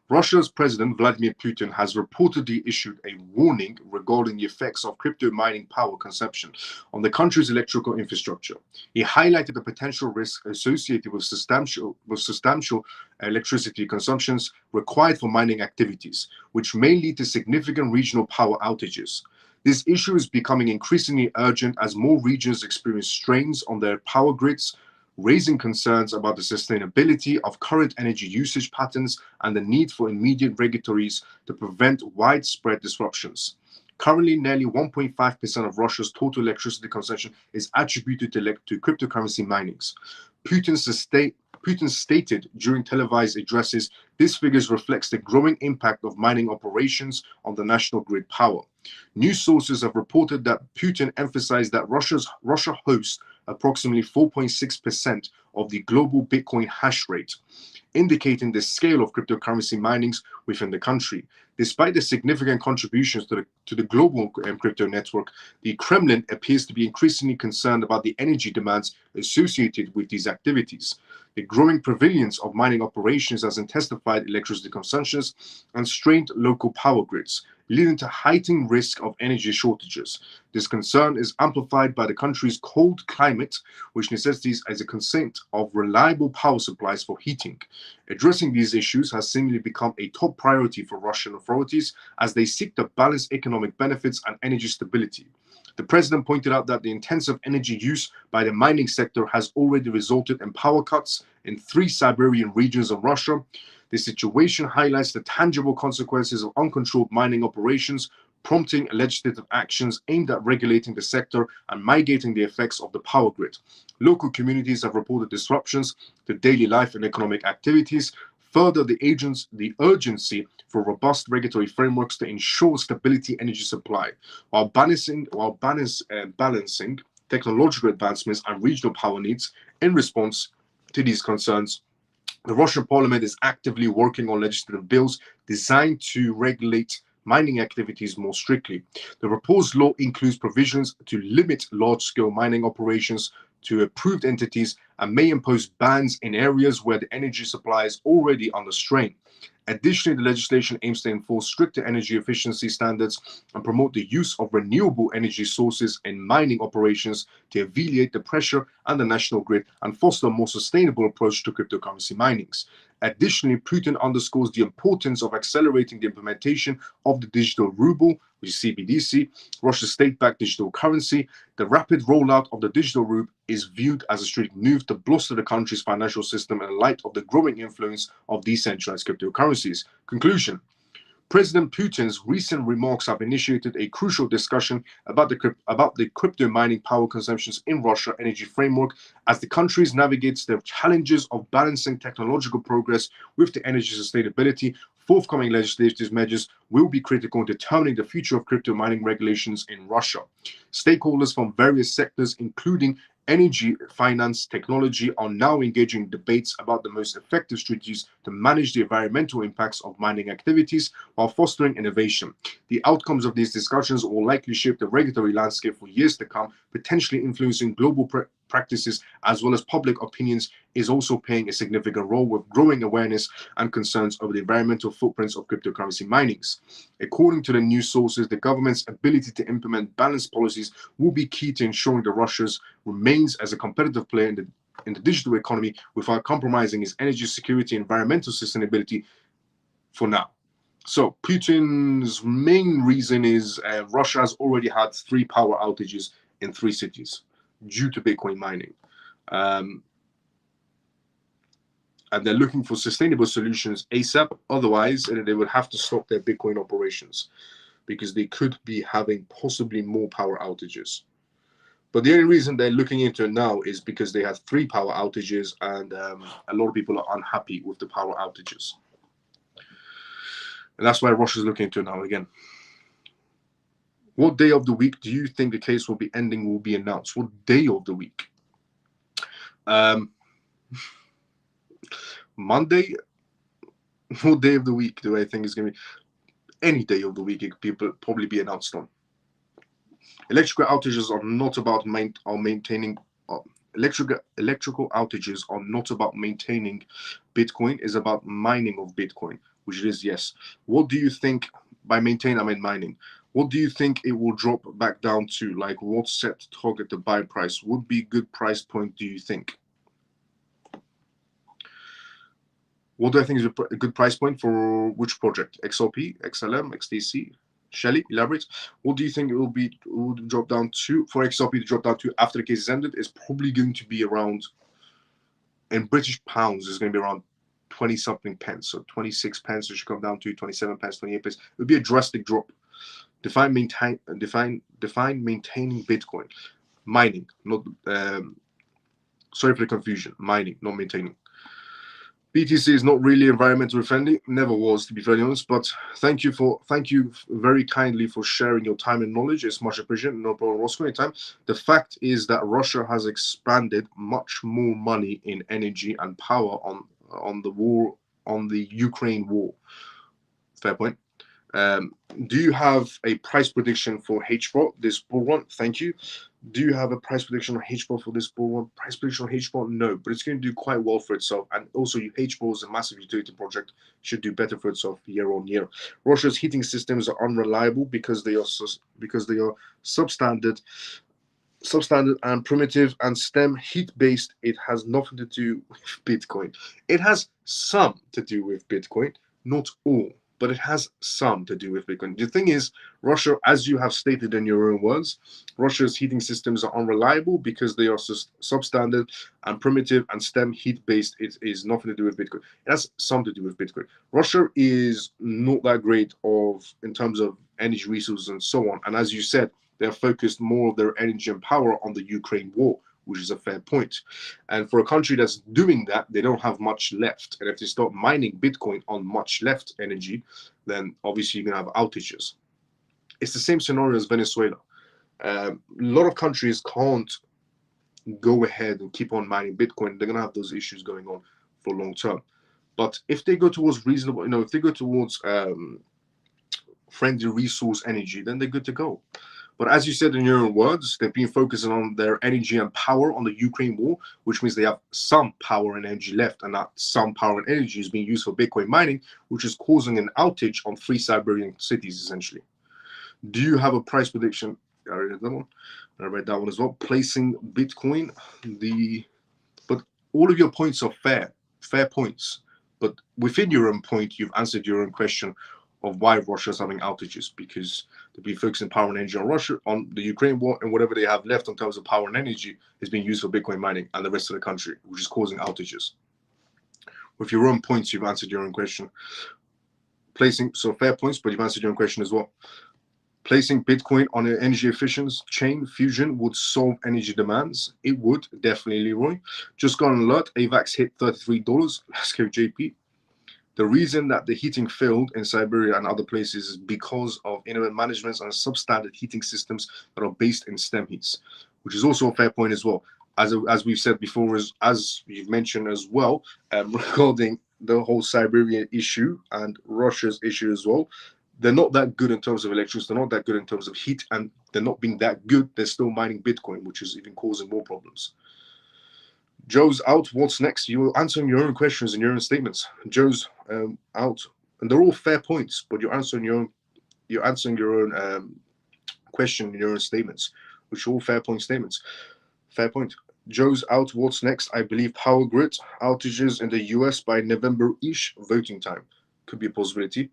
Russia's President Vladimir Putin has reportedly issued a warning regarding the effects of crypto mining power consumption on the country's electrical infrastructure. He highlighted the potential risk associated with substantial electricity consumptions required for mining activities, which may lead to significant regional power outages. This issue is becoming increasingly urgent as more regions experience strains on their power grids, raising concerns about the sustainability of current energy usage patterns and the need for immediate regulatories to prevent widespread disruptions. Currently, nearly 1.5% of Russia's total electricity consumption is attributed to cryptocurrency minings. Putin stated during televised addresses, this figure reflects the growing impact of mining operations on the national grid power. News sources have reported that Putin emphasized that Russia hosts approximately 4.6% of the global Bitcoin hash rate, indicating the scale of cryptocurrency minings within the country. Despite the significant contributions to the global crypto network, the Kremlin appears to be increasingly concerned about the energy demands associated with these activities. The growing prevalence of mining operations has intensified electricity consumptions and strained local power grids, leading to heightened risk of energy shortages. This concern is amplified by the country's cold climate, which necessitates a consent of reliable power supplies for heating. Addressing these issues has seemingly become a top priority for Russian authorities as they seek to balance economic benefits and energy stability. The president pointed out that the intensive energy use by the mining sector has already resulted in power cuts in 3 Siberian regions of Russia. This situation highlights the tangible consequences of uncontrolled mining operations, prompting legislative actions aimed at regulating the sector and mitigating the effects of the power grid. Local communities have reported disruptions to daily life and economic activities. Further, the urgency for robust regulatory frameworks to ensure stability energy supply, while balancing technological advancements and regional power needs. In response to these concerns, the Russian parliament is actively working on legislative bills designed to regulate mining activities more strictly. The proposed law includes provisions to limit large-scale mining operations to approved entities and may impose bans in areas where the energy supply is already under strain. Additionally, the legislation aims to enforce stricter energy efficiency standards and promote the use of renewable energy sources in mining operations to alleviate the pressure on the national grid and foster a more sustainable approach to cryptocurrency minings. Additionally, Putin underscores the importance of accelerating the implementation of the digital ruble, which is CBDC, Russia's state-backed digital currency. The rapid rollout of the digital ruble is viewed as a strategic move to bolster the country's financial system in light of the growing influence of decentralized cryptocurrencies. Conclusion: President Putin's recent remarks have initiated a crucial discussion about the crypto mining power consumptions in Russia energy framework as the country navigates the challenges of balancing technological progress with the energy sustainability. Forthcoming legislative measures will be critical in determining the future of crypto mining regulations in Russia. Stakeholders from various sectors, including energy, finance, technology, are now engaging in debates about the most effective strategies to manage the environmental impacts of mining activities while fostering innovation. The outcomes of these discussions will likely shape the regulatory landscape for years to come, potentially influencing global practices as well as public opinions is also playing a significant role with growing awareness and concerns over the environmental footprints of cryptocurrency minings. According to the news sources, the government's ability to implement balanced policies will be key to ensuring that Russia remains as a competitive player in the digital economy without compromising its energy security and environmental sustainability for now. So Putin's main reason is Russia has already had 3 power outages in 3 cities due to Bitcoin mining. And they're looking for sustainable solutions ASAP. Otherwise, they would have to stop their Bitcoin operations because they could be having possibly more power outages. But the only reason they're looking into it now is because they had 3 power outages and a lot of people are unhappy with the power outages. And that's why Russia's looking into it now again. What day of the week do you think the case will be ending will be announced? What day of the week? Monday? What day of the week do I think is going to be? Any day of the week it could probably be announced on. Electrical outages are not about maintaining. Electrical outages are not about maintaining Bitcoin. It's about mining of Bitcoin. which it is, yes. What do you think, by maintain, I mean mining, what do you think it will drop back down to? Like, what set target the buy price would be good price point, do you think? What do I think is a good price point for which project? XLP, XLM, XDC? Shelly, elaborate. What do you think it will be? It will drop down to, for XLP to drop down to after the case is ended? Is probably going to be around, in British pounds, is going to be around 20 something pence. So 26 pence, it should come down to 27 pence, 28 pence. It would be a drastic drop. Define maintaining Bitcoin. Mining, not sorry for the confusion. Mining, not maintaining. BTC is not really environmentally friendly, never was, to be very honest, but thank you very kindly for sharing your time and knowledge. It's much appreciated. No problem, Roscoe, anytime. The fact is that Russia has expanded much more money in energy and power on the war, on the Ukraine war. Fair point. Do you have a price prediction for HBOT, this bull run? Thank you. Do you have a price prediction on HBOT for this bull run? Price prediction on HBOT? No, but it's going to do quite well for itself. And also, HBOT is a massive utility project, should do better for itself year on year. Russia's heating systems are unreliable because they are substandard and primitive and STEM heat-based. It has nothing to do with Bitcoin. It has some to do with Bitcoin, not all, but it has some to do with Bitcoin. The thing is, Russia, as you have stated in your own words, Russia's heating systems are unreliable because they are substandard and primitive and STEM heat-based. It is nothing to do with Bitcoin. It has some to do with Bitcoin. Russia is not that great in terms of energy resources and so on. And as you said, they're focused more of their energy and power on the Ukraine war, which is a fair point. And for a country that's doing that, they don't have much left. And if they start mining Bitcoin on much left energy, then obviously you're going to have outages. It's the same scenario as Venezuela. A lot of countries can't go ahead and keep on mining Bitcoin. They're going to have those issues going on for long term. But if they go towards reasonable, if they go towards friendly resource energy, then they're good to go. But as you said in your own words, they've been focusing on their energy and power on the Ukraine war, which means they have some power and energy left, and that some power and energy is being used for Bitcoin mining, which is causing an outage on 3 Siberian cities, essentially. Do you have a price prediction? I read that one. I read that one as well. Placing Bitcoin. But all of your points are fair points. But within your own point, you've answered your own question of why Russia's having outages, because they've been focusing power and energy on Russia, on the Ukraine war, and whatever they have left in terms of power and energy is being used for Bitcoin mining and the rest of the country, which is causing outages. With your own points, you've answered your own question. So fair points, but you've answered your own question as well. Placing Bitcoin on an energy efficient chain fusion would solve energy demands. It would, definitely, Leroy. Just got an alert, AVAX hit $33. Let's go, JP. The reason that the heating failed in Siberia and other places is because of innovative management and substandard heating systems that are based in STEM heats, which is also a fair point as well. As we've said before, as you've mentioned as well, regarding the whole Siberia issue and Russia's issue as well, they're not that good in terms of electricity, they're not that good in terms of heat, and they're not being that good. They're still mining Bitcoin, which is even causing more problems. Joe's out. What's next? You're answering your own questions and your own statements. Joe's out, and they're all fair points, but you're answering your own question in your own statements, which are all fair point statements. Fair point. Joe's out. What's next? I believe power grid outages in the US by November-ish voting time could be a possibility.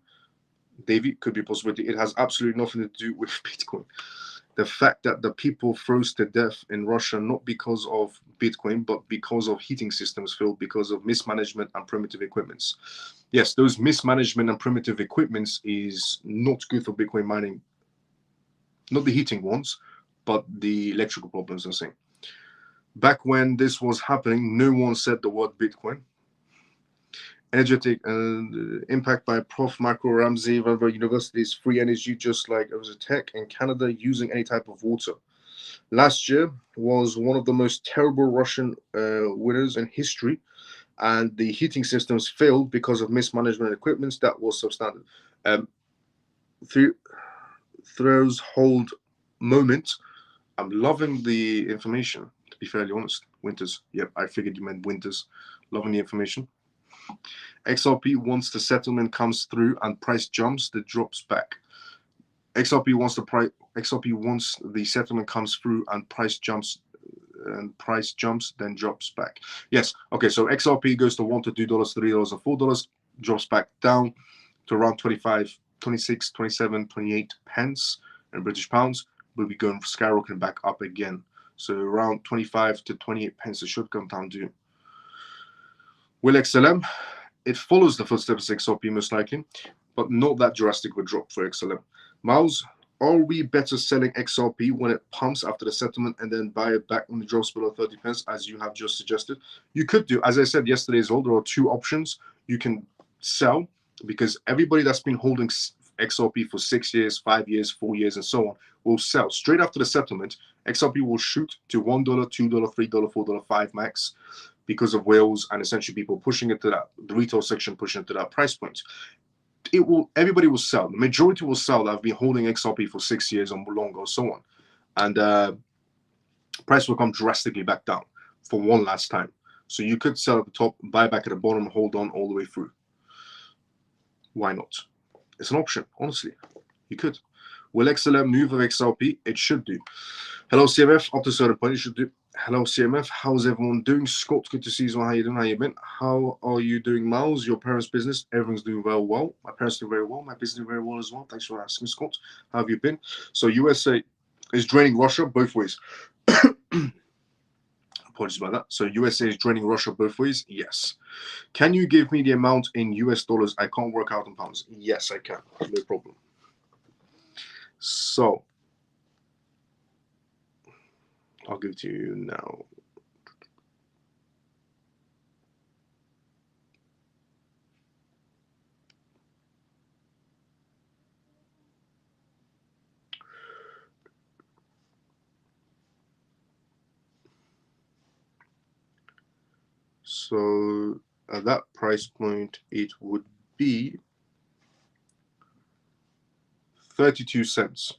Davey, could be a possibility. It has absolutely nothing to do with Bitcoin. The fact that the people froze to death in Russia, not because of Bitcoin, but because of heating systems failed, because of mismanagement and primitive equipments. Yes, those mismanagement and primitive equipments is not good for Bitcoin mining. Not the heating ones, but the electrical problems, I'm saying. Back when this was happening, no one said the word Bitcoin. Energetic impact by Prof. Marco Ramsey, Vanderbilt University's free energy, just like it was a tech in Canada using any type of water. Last year was one of the most terrible Russian winters in history, and the heating systems failed because of mismanagement equipment that was substandard. Threshold moment. I'm loving the information, to be fairly honest. Winters. Yep, I figured you meant winters. Loving the information. XRP, once the settlement comes through and price jumps, it drops back. XRP once the settlement comes through and price jumps, then drops back. Yes. Okay. So XRP goes to $1 to $2, $3 or $4, drops back down to around 25, 26, 27, 28 pence in British pounds. Will be going skyrocketing back up again. So around 25 to 28 pence it should come down to. Will XLM? It follows the footsteps of XRP most likely, but not that drastic of a drop for XLM. Miles, are we better selling XRP when it pumps after the settlement and then buy it back when it drops below 30 pence, as you have just suggested? You could do, as I said yesterday as well, there are two options. You can sell, because everybody that's been holding XRP for 6 years, 5 years, 4 years, and so on will sell. Straight after the settlement, XRP will shoot to $1, $2, $3, $4, $5 max, because of whales and essentially people pushing it to that, the retail section pushing it to that price point. Everybody will sell. The majority will sell that have been holding XRP for 6 years or longer, or so on. And price will come drastically back down for one last time. So you could sell at the top, buy back at the bottom, hold on all the way through. Why not? It's an option, honestly. You could. Will XLM move with XRP? It should do. Hello, CMF. Up to a certain point, it should do. Hello, CMF. How's everyone doing? Scott, good to see you. How you doing? How you been? How are you doing, Miles? Your parents' business? Everything's doing well. My parents do very well. My business doing very well as well. Thanks for asking, Scott. How have you been? So USA is draining Russia both ways. Apologies about that. So USA is draining Russia both ways? Yes. Can you give me the amount in US dollars? I can't work out in pounds. Yes, I can. No problem. So I'll give it to you now. So at that price point, it would be 32 cents.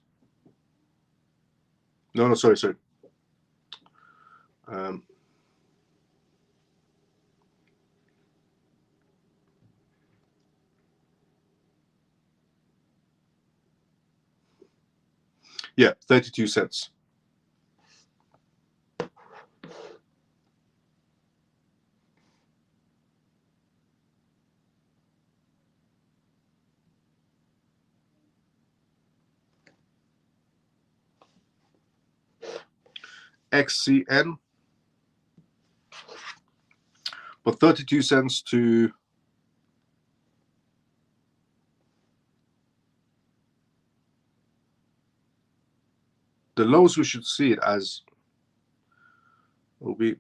No, sorry. Yeah, 32 cents. XCN, but 32 cents to the lowest we should see it as will be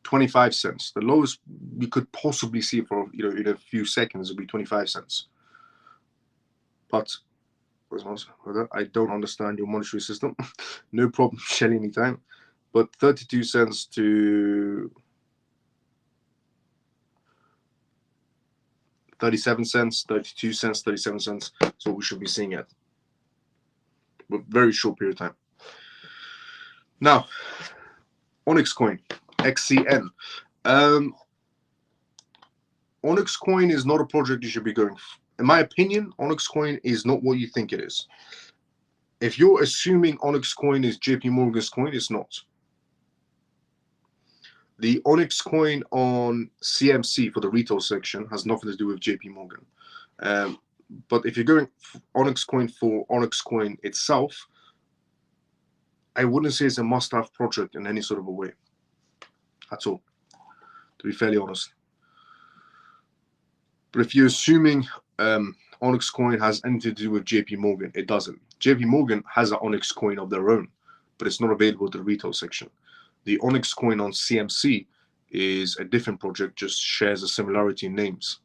25 cents. The lowest we could possibly see for in a few seconds will be 25 cents. But I don't understand your monetary system. No problem, Shelly, anytime. But 32 cents to 37 cents, 32 cents, 37 cents. So we should be seeing it. With very short period of time. Now, Onyx Coin, XCN. Onyx Coin is not a project you should be going for. In my opinion, Onyx Coin is not what you think it is. If you're assuming Onyx Coin is JP Morgan's coin, it's not. The Onyx Coin on CMC for the retail section has nothing to do with JP Morgan. But if you're going Onyx Coin for Onyx Coin itself, I wouldn't say it's a must-have project in any sort of a way at all, to be fairly honest. But if you're assuming Onyx Coin has anything to do with JP Morgan, it doesn't. JP Morgan has an Onyx Coin of their own, but it's not available to the retail section. The Onyx Coin on CMC is a different project, just shares a similarity in names.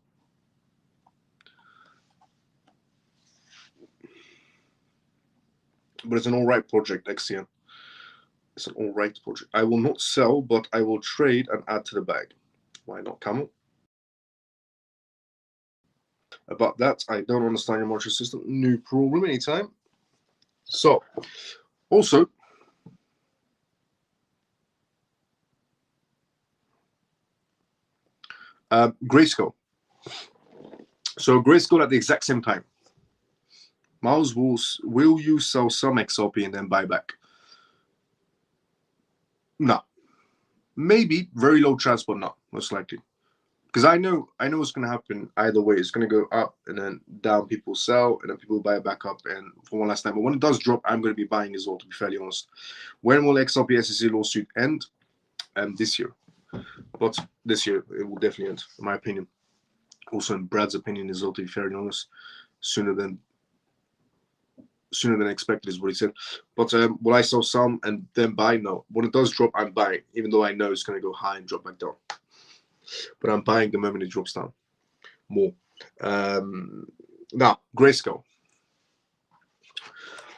But it's an all-right project, XCN. It's an all-right project. I will not sell, but I will trade and add to the bag. Why not, Camel? About that, I don't understand your monetary system. No problem, anytime. So, also, Grayscale. So Grayscale at the exact same time. Miles, will you sell some XRP and then buy back? No. Maybe, very low chance, but not, most likely. Because I know what's going to happen either way. It's going to go up and then down, people sell, and then people buy it back up, and for one last time. But when it does drop, I'm going to be buying as well, to be fairly honest. When will XRP SEC lawsuit end? This year. But this year, it will definitely end, in my opinion. Also, in Brad's opinion as well, to be fairly honest. Sooner than expected is what he said. But will I sell some and then buy? No. When it does drop, I'm buying, even though I know it's going to go high and drop back down. But I'm buying the moment it drops down more. Now, Grayscale.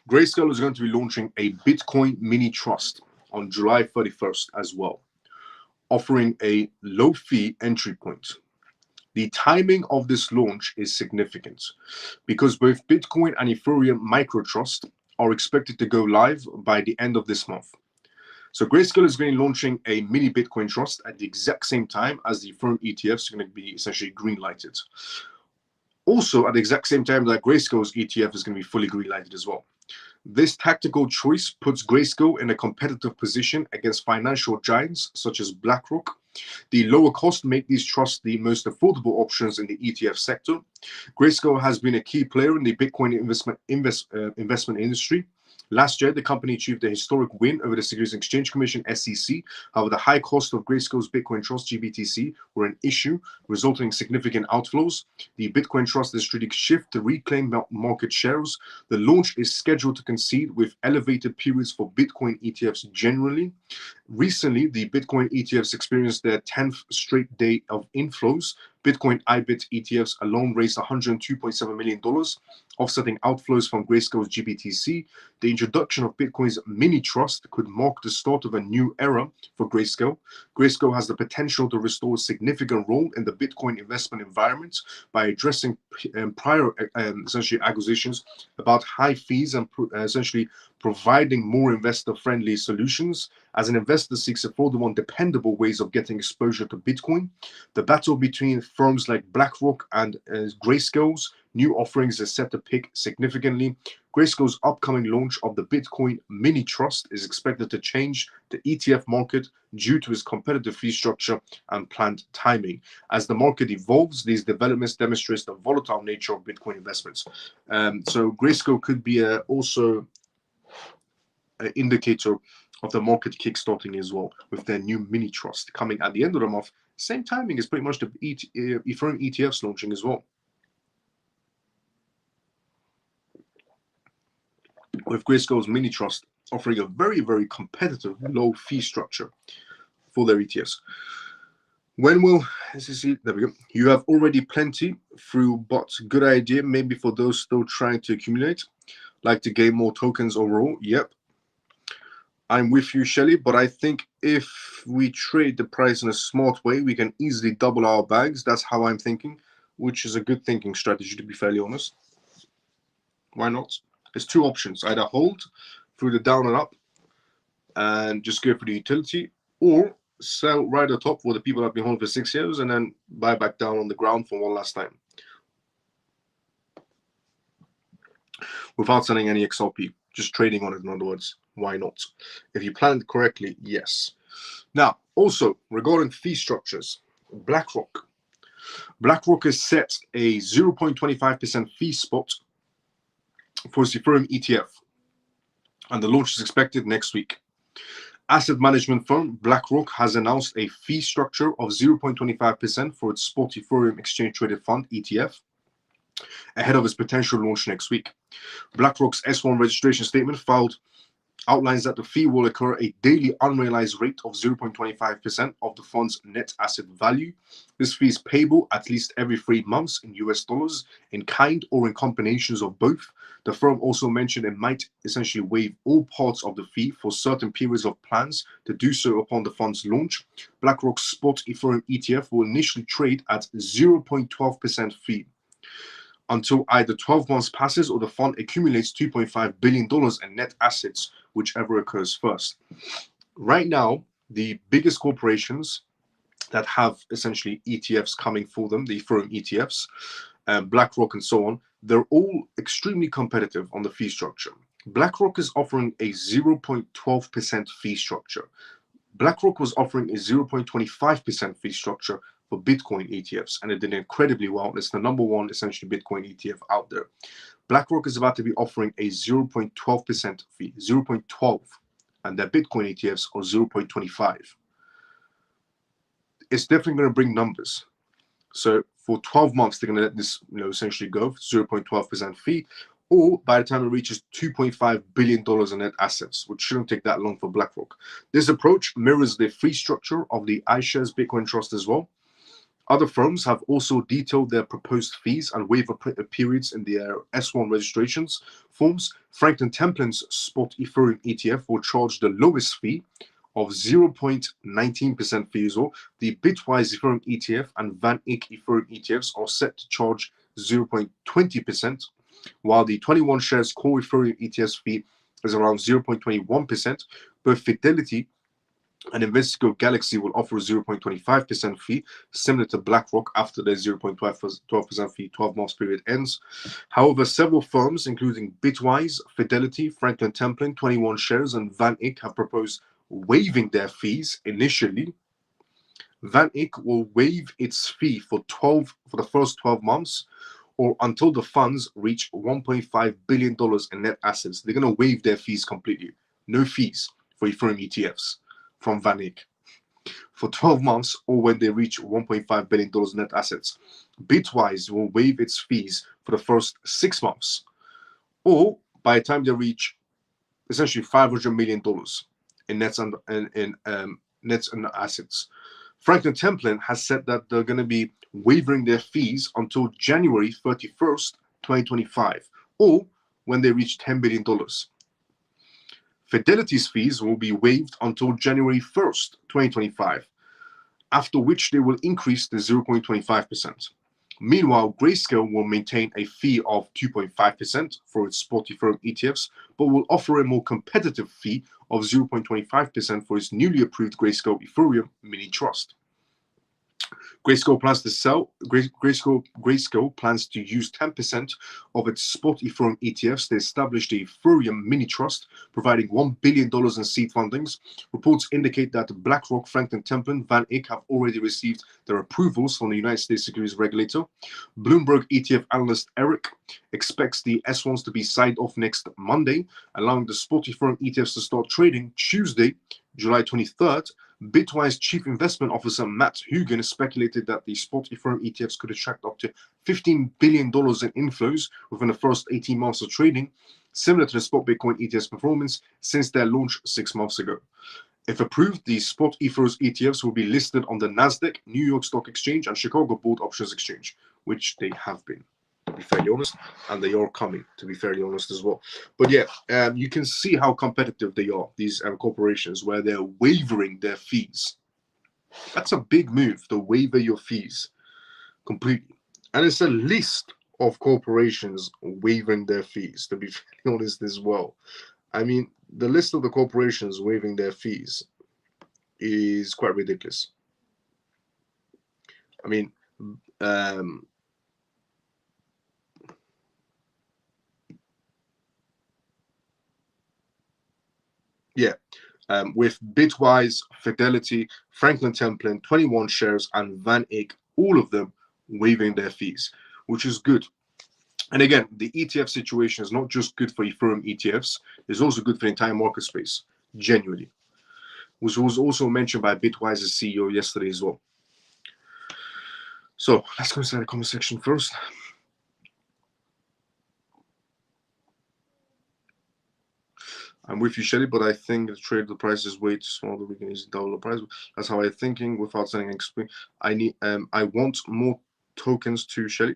Grayscale is going to be launching a Bitcoin mini trust on July 31st as well, offering a low-fee entry point. The timing of this launch is significant because both Bitcoin and Ethereum microtrust are expected to go live by the end of this month. So Grayscale is going to be launching a mini Bitcoin trust at the exact same time as the Ethereum ETFs are going to be essentially green lighted. Also, at the exact same time that Grayscale's ETF is going to be fully green lighted as well. This tactical choice puts Grayscale in a competitive position against financial giants such as BlackRock. The lower cost make these trusts the most affordable options in the ETF sector. Grayscale has been a key player in the Bitcoin investment industry. Last year, the company achieved a historic win over the Securities and Exchange Commission, SEC. However, the high cost of Grayscale's Bitcoin Trust, GBTC, were an issue, resulting in significant outflows. The Bitcoin Trust is strategic shift to reclaim market shares. The launch is scheduled to coincide with elevated periods for Bitcoin ETFs generally. Recently, the Bitcoin ETFs experienced their 10th straight day of inflows. Bitcoin IBIT ETFs alone raised $102.7 million, offsetting outflows from Grayscale's GBTC. The introduction of Bitcoin's mini trust could mark the start of a new era for Grayscale. Grayscale has the potential to restore a significant role in the Bitcoin investment environment by addressing prior essentially accusations about high fees and essentially providing more investor-friendly solutions. As an investor seeks affordable and dependable ways of getting exposure to Bitcoin, the battle between firms like BlackRock and Grayscale's new offerings is set to pick significantly. Grayscale's upcoming launch of the Bitcoin mini trust is expected to change the ETF market due to its competitive fee structure and planned timing. As the market evolves, these developments demonstrate the volatile nature of Bitcoin investments. So Grayscale could be also an indicator of the market kickstarting as well, with their new mini trust coming at the end of the month. Same timing as pretty much the Ethereum ETFs launching as well, with Grayscale's mini trust offering a very, very competitive low fee structure for their ETFs. When will SEC? There we go. You have already plenty through bots. Good idea, maybe for those still trying to accumulate, like to gain more tokens overall. Yep, I'm with you, Shelly, but I think if we trade the price in a smart way, we can easily double our bags. That's how I'm thinking, which is a good thinking strategy, to be fairly honest. Why not? There's two options: either hold through the down and up and just go for the utility, or sell right at the top for the people that have been holding for 6 years and then buy back down on the ground for one last time without selling any XRP, just trading on it. In other words, why not? If you plan it correctly, yes. Now, also regarding fee structures, BlackRock has set a 0.25% fee spot for its Ethereum ETF, and the launch is expected next week. Asset management firm BlackRock has announced a fee structure of 0.25% for its spot Ethereum exchange traded fund ETF ahead of its potential launch next week. BlackRock's S1 registration statement filed outlines that the fee will occur a daily unrealized rate of 0.25% of the fund's net asset value. This fee is payable at least every 3 months in US dollars, in kind or in combinations of both. The firm also mentioned it might essentially waive all parts of the fee for certain periods of plans to do so upon the fund's launch. BlackRock's spot Ethereum ETF will initially trade at 0.12% fee until either 12 months passes or the fund accumulates $2.5 billion in net assets, whichever occurs first. Right now, the biggest corporations that have essentially ETFs coming for them, the Ethereum ETFs, BlackRock and so on, they're all extremely competitive on the fee structure. BlackRock is offering a 0.12% fee structure. BlackRock was offering a 0.25% fee structure for Bitcoin ETFs, and it did incredibly well. It's the number one essentially Bitcoin ETF out there. BlackRock is about to be offering a 0.12% fee, 0.12, and their Bitcoin ETFs are 0.25. It's definitely going to bring numbers. So for 12 months, they're going to let this, essentially go 0.12% fee, or by the time it reaches $2.5 billion in net assets, which shouldn't take that long for BlackRock. This approach mirrors the fee structure of the iShares Bitcoin Trust as well. Other firms have also detailed their proposed fees and waiver periods in their S1 registrations forms. Franklin Templeton's spot Ethereum ETF will charge the lowest fee of 0.19% fee as well. The Bitwise Ethereum ETF and Van Eck Ethereum ETFs are set to charge 0.20%, while the 21 shares core Ethereum ETFs fee is around 0.21%. Both Fidelity and Investigo Galaxy will offer a 0.25% fee, similar to BlackRock after their 0.12% fee 12 months period ends. However, several firms, including Bitwise, Fidelity, Franklin Templeton, 21 shares, and Van Eck have proposed waiving their fees initially. Van Eck will waive its fee for the first 12 months, or until the funds reach $1.5 billion in net assets. They're going to waive their fees completely. No fees for Ethereum ETFs from Van Eck for 12 months, or when they reach $1.5 billion net assets. Bitwise will waive its fees for the first 6 months, or by the time they reach essentially $500 million in nets and assets. Franklin Templeton has said that they're going to be waiving their fees until January 31st, 2025, or when they reach $10 billion. Fidelity's fees will be waived until January 1st, 2025, after which they will increase to 0.25%. Meanwhile, Grayscale will maintain a fee of 2.5% for its spot Ethereum ETFs, but will offer a more competitive fee of 0.25% for its newly approved Grayscale Ethereum Mini Trust. Grayscale plans to use 10% of its spot Ethereum ETFs to establish the Ethereum Mini Trust, providing $1 billion in seed fundings. Reports indicate that BlackRock, Franklin Templeton, Van Eck have already received their approvals from the United States Securities Regulator. Bloomberg ETF analyst Eric expects the S1s to be signed off next Monday, allowing the spot Ethereum ETFs to start trading Tuesday, July 23rd. Bitwise Chief Investment Officer Matt Hugan speculated that the spot Ethereum ETFs could attract up to $15 billion in inflows within the first 18 months of trading, similar to the spot Bitcoin ETFs performance since their launch 6 months ago. If approved, the spot Ethereum ETFs will be listed on the NASDAQ, New York Stock Exchange, and Chicago Board Options Exchange, which they have been, to be fairly honest, and they are coming, to be fairly honest as well. But yeah, you can see how competitive they are, these corporations, where they're waiving their fees. That's a big move, to waiver your fees completely. And it's a list of corporations waiving their fees, to be fairly honest as well. I mean, the list of the corporations waiving their fees is quite ridiculous. I mean, with Bitwise, Fidelity, Franklin Templeton, 21 shares, and Van Eck, all of them waiving their fees, which is good. And again, the ETF situation is not just good for Ethereum ETFs, it's also good for the entire market space, genuinely, which was also mentioned by Bitwise's CEO yesterday as well. So let's go inside the comment section first. I'm with you, Shelly, but I think the price is way too small that we can easily double the price. That's how I'm thinking without saying explain. I want more tokens too, Shelly.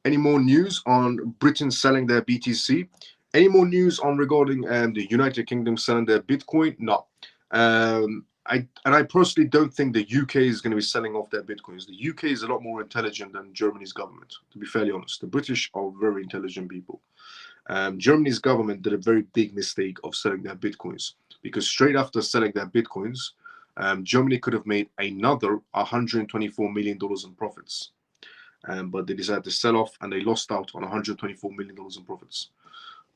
Any more news on Britain selling their BTC? Any more news on regarding the United Kingdom selling their Bitcoin? No. I personally don't think the UK is going to be selling off their Bitcoins. The UK is a lot more intelligent than Germany's government, to be fairly honest. The British are very intelligent people. Germany's government did a very big mistake of selling their Bitcoins, because straight after selling their Bitcoins, Germany could have made another $124 million in profits. But they decided to sell off, and they lost out on $124 million in profits.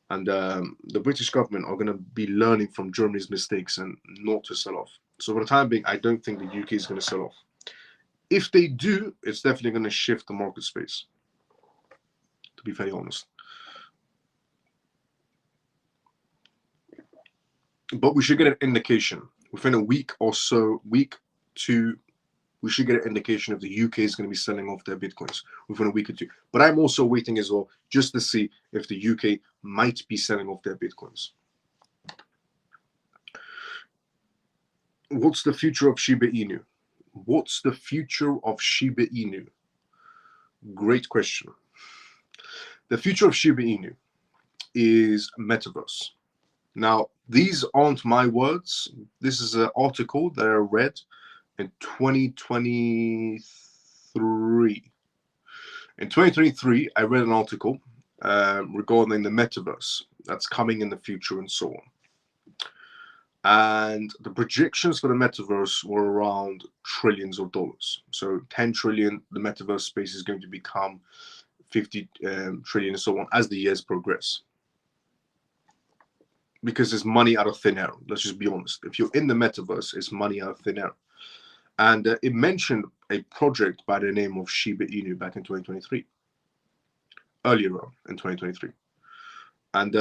And the British government are going to be learning from Germany's mistakes and not to sell off. So for the time being, I don't think the UK is going to sell off. If they do, it's definitely going to shift the market space, to be very honest. But we should get an indication within a week or so, week two. We should get an indication if the UK is going to be selling off their Bitcoins within a week or two. But I'm also waiting as well just to see if the UK might be selling off their Bitcoins. What's the future of Shiba Inu? What's the future of Shiba Inu? Great question. The future of Shiba Inu is metaverse. Now, these aren't my words. This is an article that I read in 2023. In 2023, I read an article regarding the metaverse that's coming in the future and so on. And the projections for the metaverse were around trillions of dollars. So 10 trillion, the metaverse space is going to become 50 trillion and so on as the years progress. Because it's money out of thin air. Let's just be honest. If you're in the metaverse, it's money out of thin air. And it mentioned a project by the name of Shiba Inu back in 2023, earlier on in 2023. And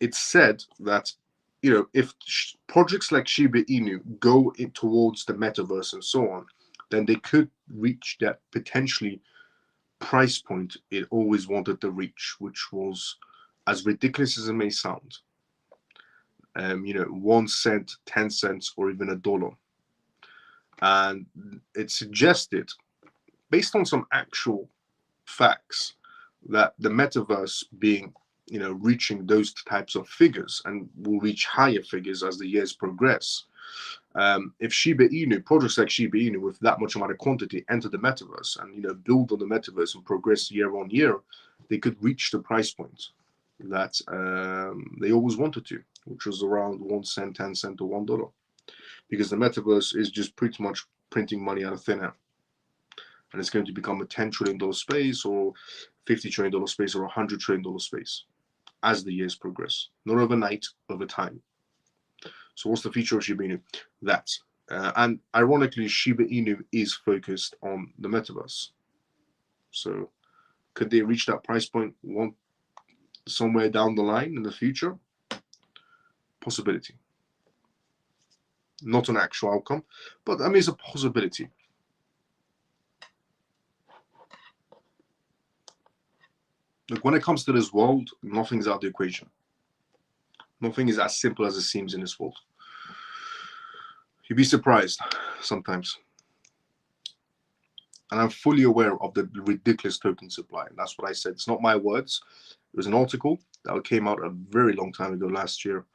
it said that, you know, if projects like Shiba Inu go towards the metaverse and so on, then they could reach that potentially price point it always wanted to reach, which was, as ridiculous as it may sound, you know, 1 cent, 10 cents, or even $1. And it suggested, based on some actual facts, that the metaverse being, you know, reaching those types of figures and will reach higher figures as the years progress. If Shiba Inu, projects like Shiba Inu with that much amount of quantity enter the metaverse and, you know, build on the metaverse and progress year on year, they could reach the price point that they always wanted to, which was around 1 cent, 10 cents, or $1. Because the metaverse is just pretty much printing money out of thin air. And it's going to become a $10 trillion space, or $50 trillion space, or $100 trillion space as the years progress. Not overnight, over time. So what's the future of Shiba Inu? That. And ironically, Shiba Inu is focused on the metaverse. So could they reach that price point somewhere down the line in the future? Possibility. Not an actual outcome, but I mean, it's a possibility. Look, when it comes to this world, nothing's out of the equation. Nothing is as simple as it seems in this world. You'd be surprised sometimes. And I'm fully aware of the ridiculous token supply. And that's what I said. It's not my words. It was an article that came out a very long time ago last year.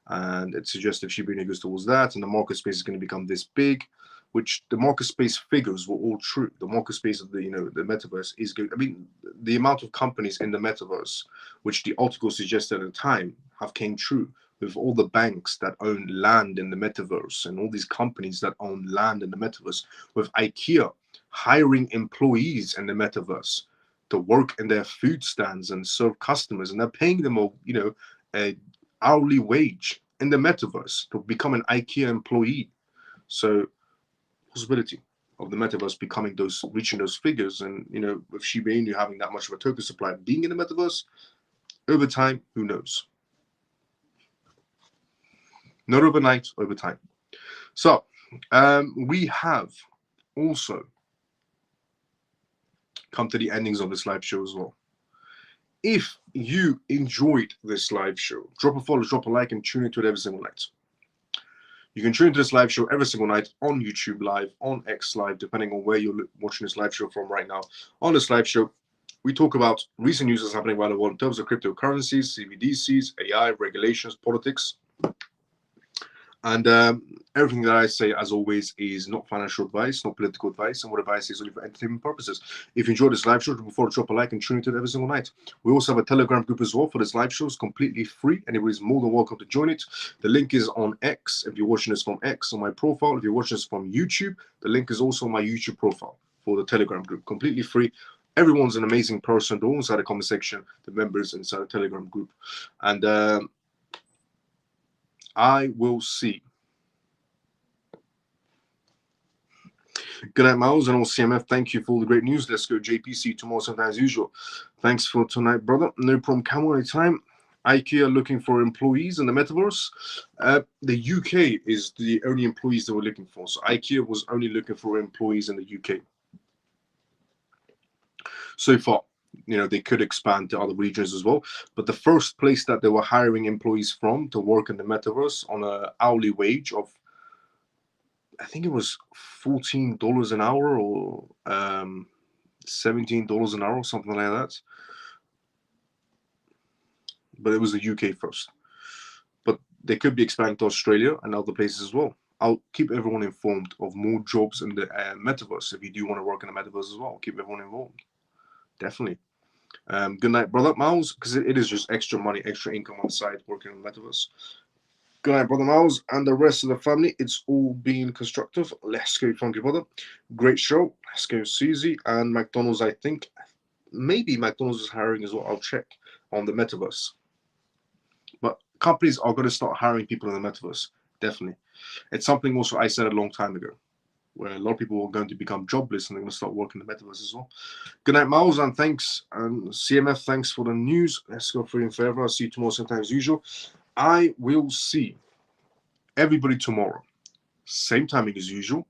And it suggested Shiba Inu goes towards that, and the market space is going to become this big, which the market space figures were all true. The market space of the, you know, the metaverse is good. I mean, the amount of companies in the metaverse, which the article suggested at the time, have came true, with all the banks that own land in the metaverse and all these companies that own land in the metaverse, with IKEA hiring employees in the metaverse to work in their food stands and serve customers, and they're paying them a, you know, a hourly wage in the metaverse to become an IKEA employee. So possibility of the metaverse becoming those, reaching those figures, and, you know, with Shiba Inu having that much of a token supply, being in the metaverse over time, who knows? Not overnight, over time. So we have also come to the endings of this live show as well. If you enjoyed this live show, drop a follow, drop a like, and tune into it every single night. You can tune into this live show every single night on YouTube Live, on X Live, depending on where you're watching this live show from right now. On this live show, we talk about recent news that's happening around the world in terms of cryptocurrencies, CBDCs, AI, regulations, politics. And everything that I say, as always, is not financial advice, not political advice, and what advice is only for entertainment purposes. If you enjoyed this live show, before drop a like and tune into it every single night. We also have a Telegram group as well for this live show. It's completely free. Anybody's more than welcome to join it. The link is on X. If you're watching this from X on my profile, if you're watching this from YouTube, the link is also on my YouTube profile for the Telegram group. Completely free. Everyone's an amazing person. They're all inside the comment section, the members inside the Telegram group. And I will see. Good night, Miles, and all CMF. Thank you for all the great news. Let's go, JP. See you tomorrow, sometimes as usual. Thanks for tonight, brother. No problem. Camel anytime. IKEA looking for employees in the metaverse. The UK is the only employees that we're looking for. So IKEA was only looking for employees in the UK. So far, you know, they could expand to other regions as well. But the first place that they were hiring employees from to work in the metaverse on an hourly wage of, I think it was $14 an hour or $17 an hour, something like that. But it was the UK first. But they could be expanding to Australia and other places as well. I'll keep everyone informed of more jobs in the metaverse. If you do want to work in the metaverse as well, I'll keep everyone involved. Definitely. Good night, brother Miles, because it is just extra money, extra income on the side working in the metaverse. Good night, brother Miles, and the rest of the family. It's all been constructive. Let's go, funky brother. Great show. Let's go, Susie and McDonald's. I think maybe McDonald's is hiring as well. I'll check on the metaverse. But companies are going to start hiring people in the metaverse. Definitely. It's something also I said a long time ago, where a lot of people are going to become jobless and they're going to start working in the metaverse as well. Good night, Miles, and thanks. And CMF, thanks for the news. Let's go free and forever. I'll see you tomorrow, sometimes as usual. I will see everybody tomorrow. Same timing as usual.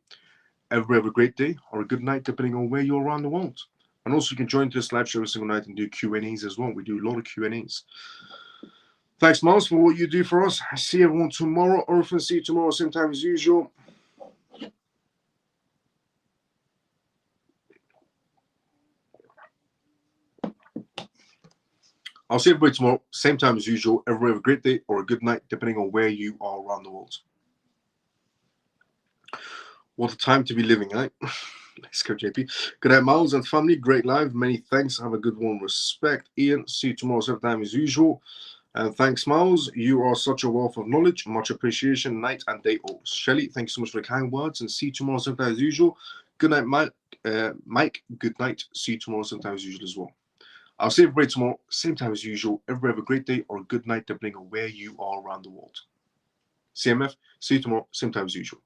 Everybody have a great day or a good night, depending on where you're around the world. And also, you can join this live show every single night and do Q&As as well. We do a lot of Q&As. Thanks, Miles, for what you do for us. I see everyone tomorrow. Orphan, see you tomorrow, same time as usual. I'll see everybody tomorrow, same time as usual. Everybody have a great day or a good night, depending on where you are around the world. What a time to be living, eh? Let's go, JP. Good night, Miles and family. Great live. Many thanks. Have a good one. Respect. Ian, see you tomorrow, same time as usual. And thanks, Miles. You are such a wealth of knowledge. Much appreciation, night and day all. Shelly, thanks so much for the kind words. And see you tomorrow, same time as usual. Good night, Mike. Good night. See you tomorrow, same time as usual as well. I'll see everybody tomorrow, same time as usual. Everybody have a great day or a good night, depending on where you are around the world. CMF, see you tomorrow, same time as usual.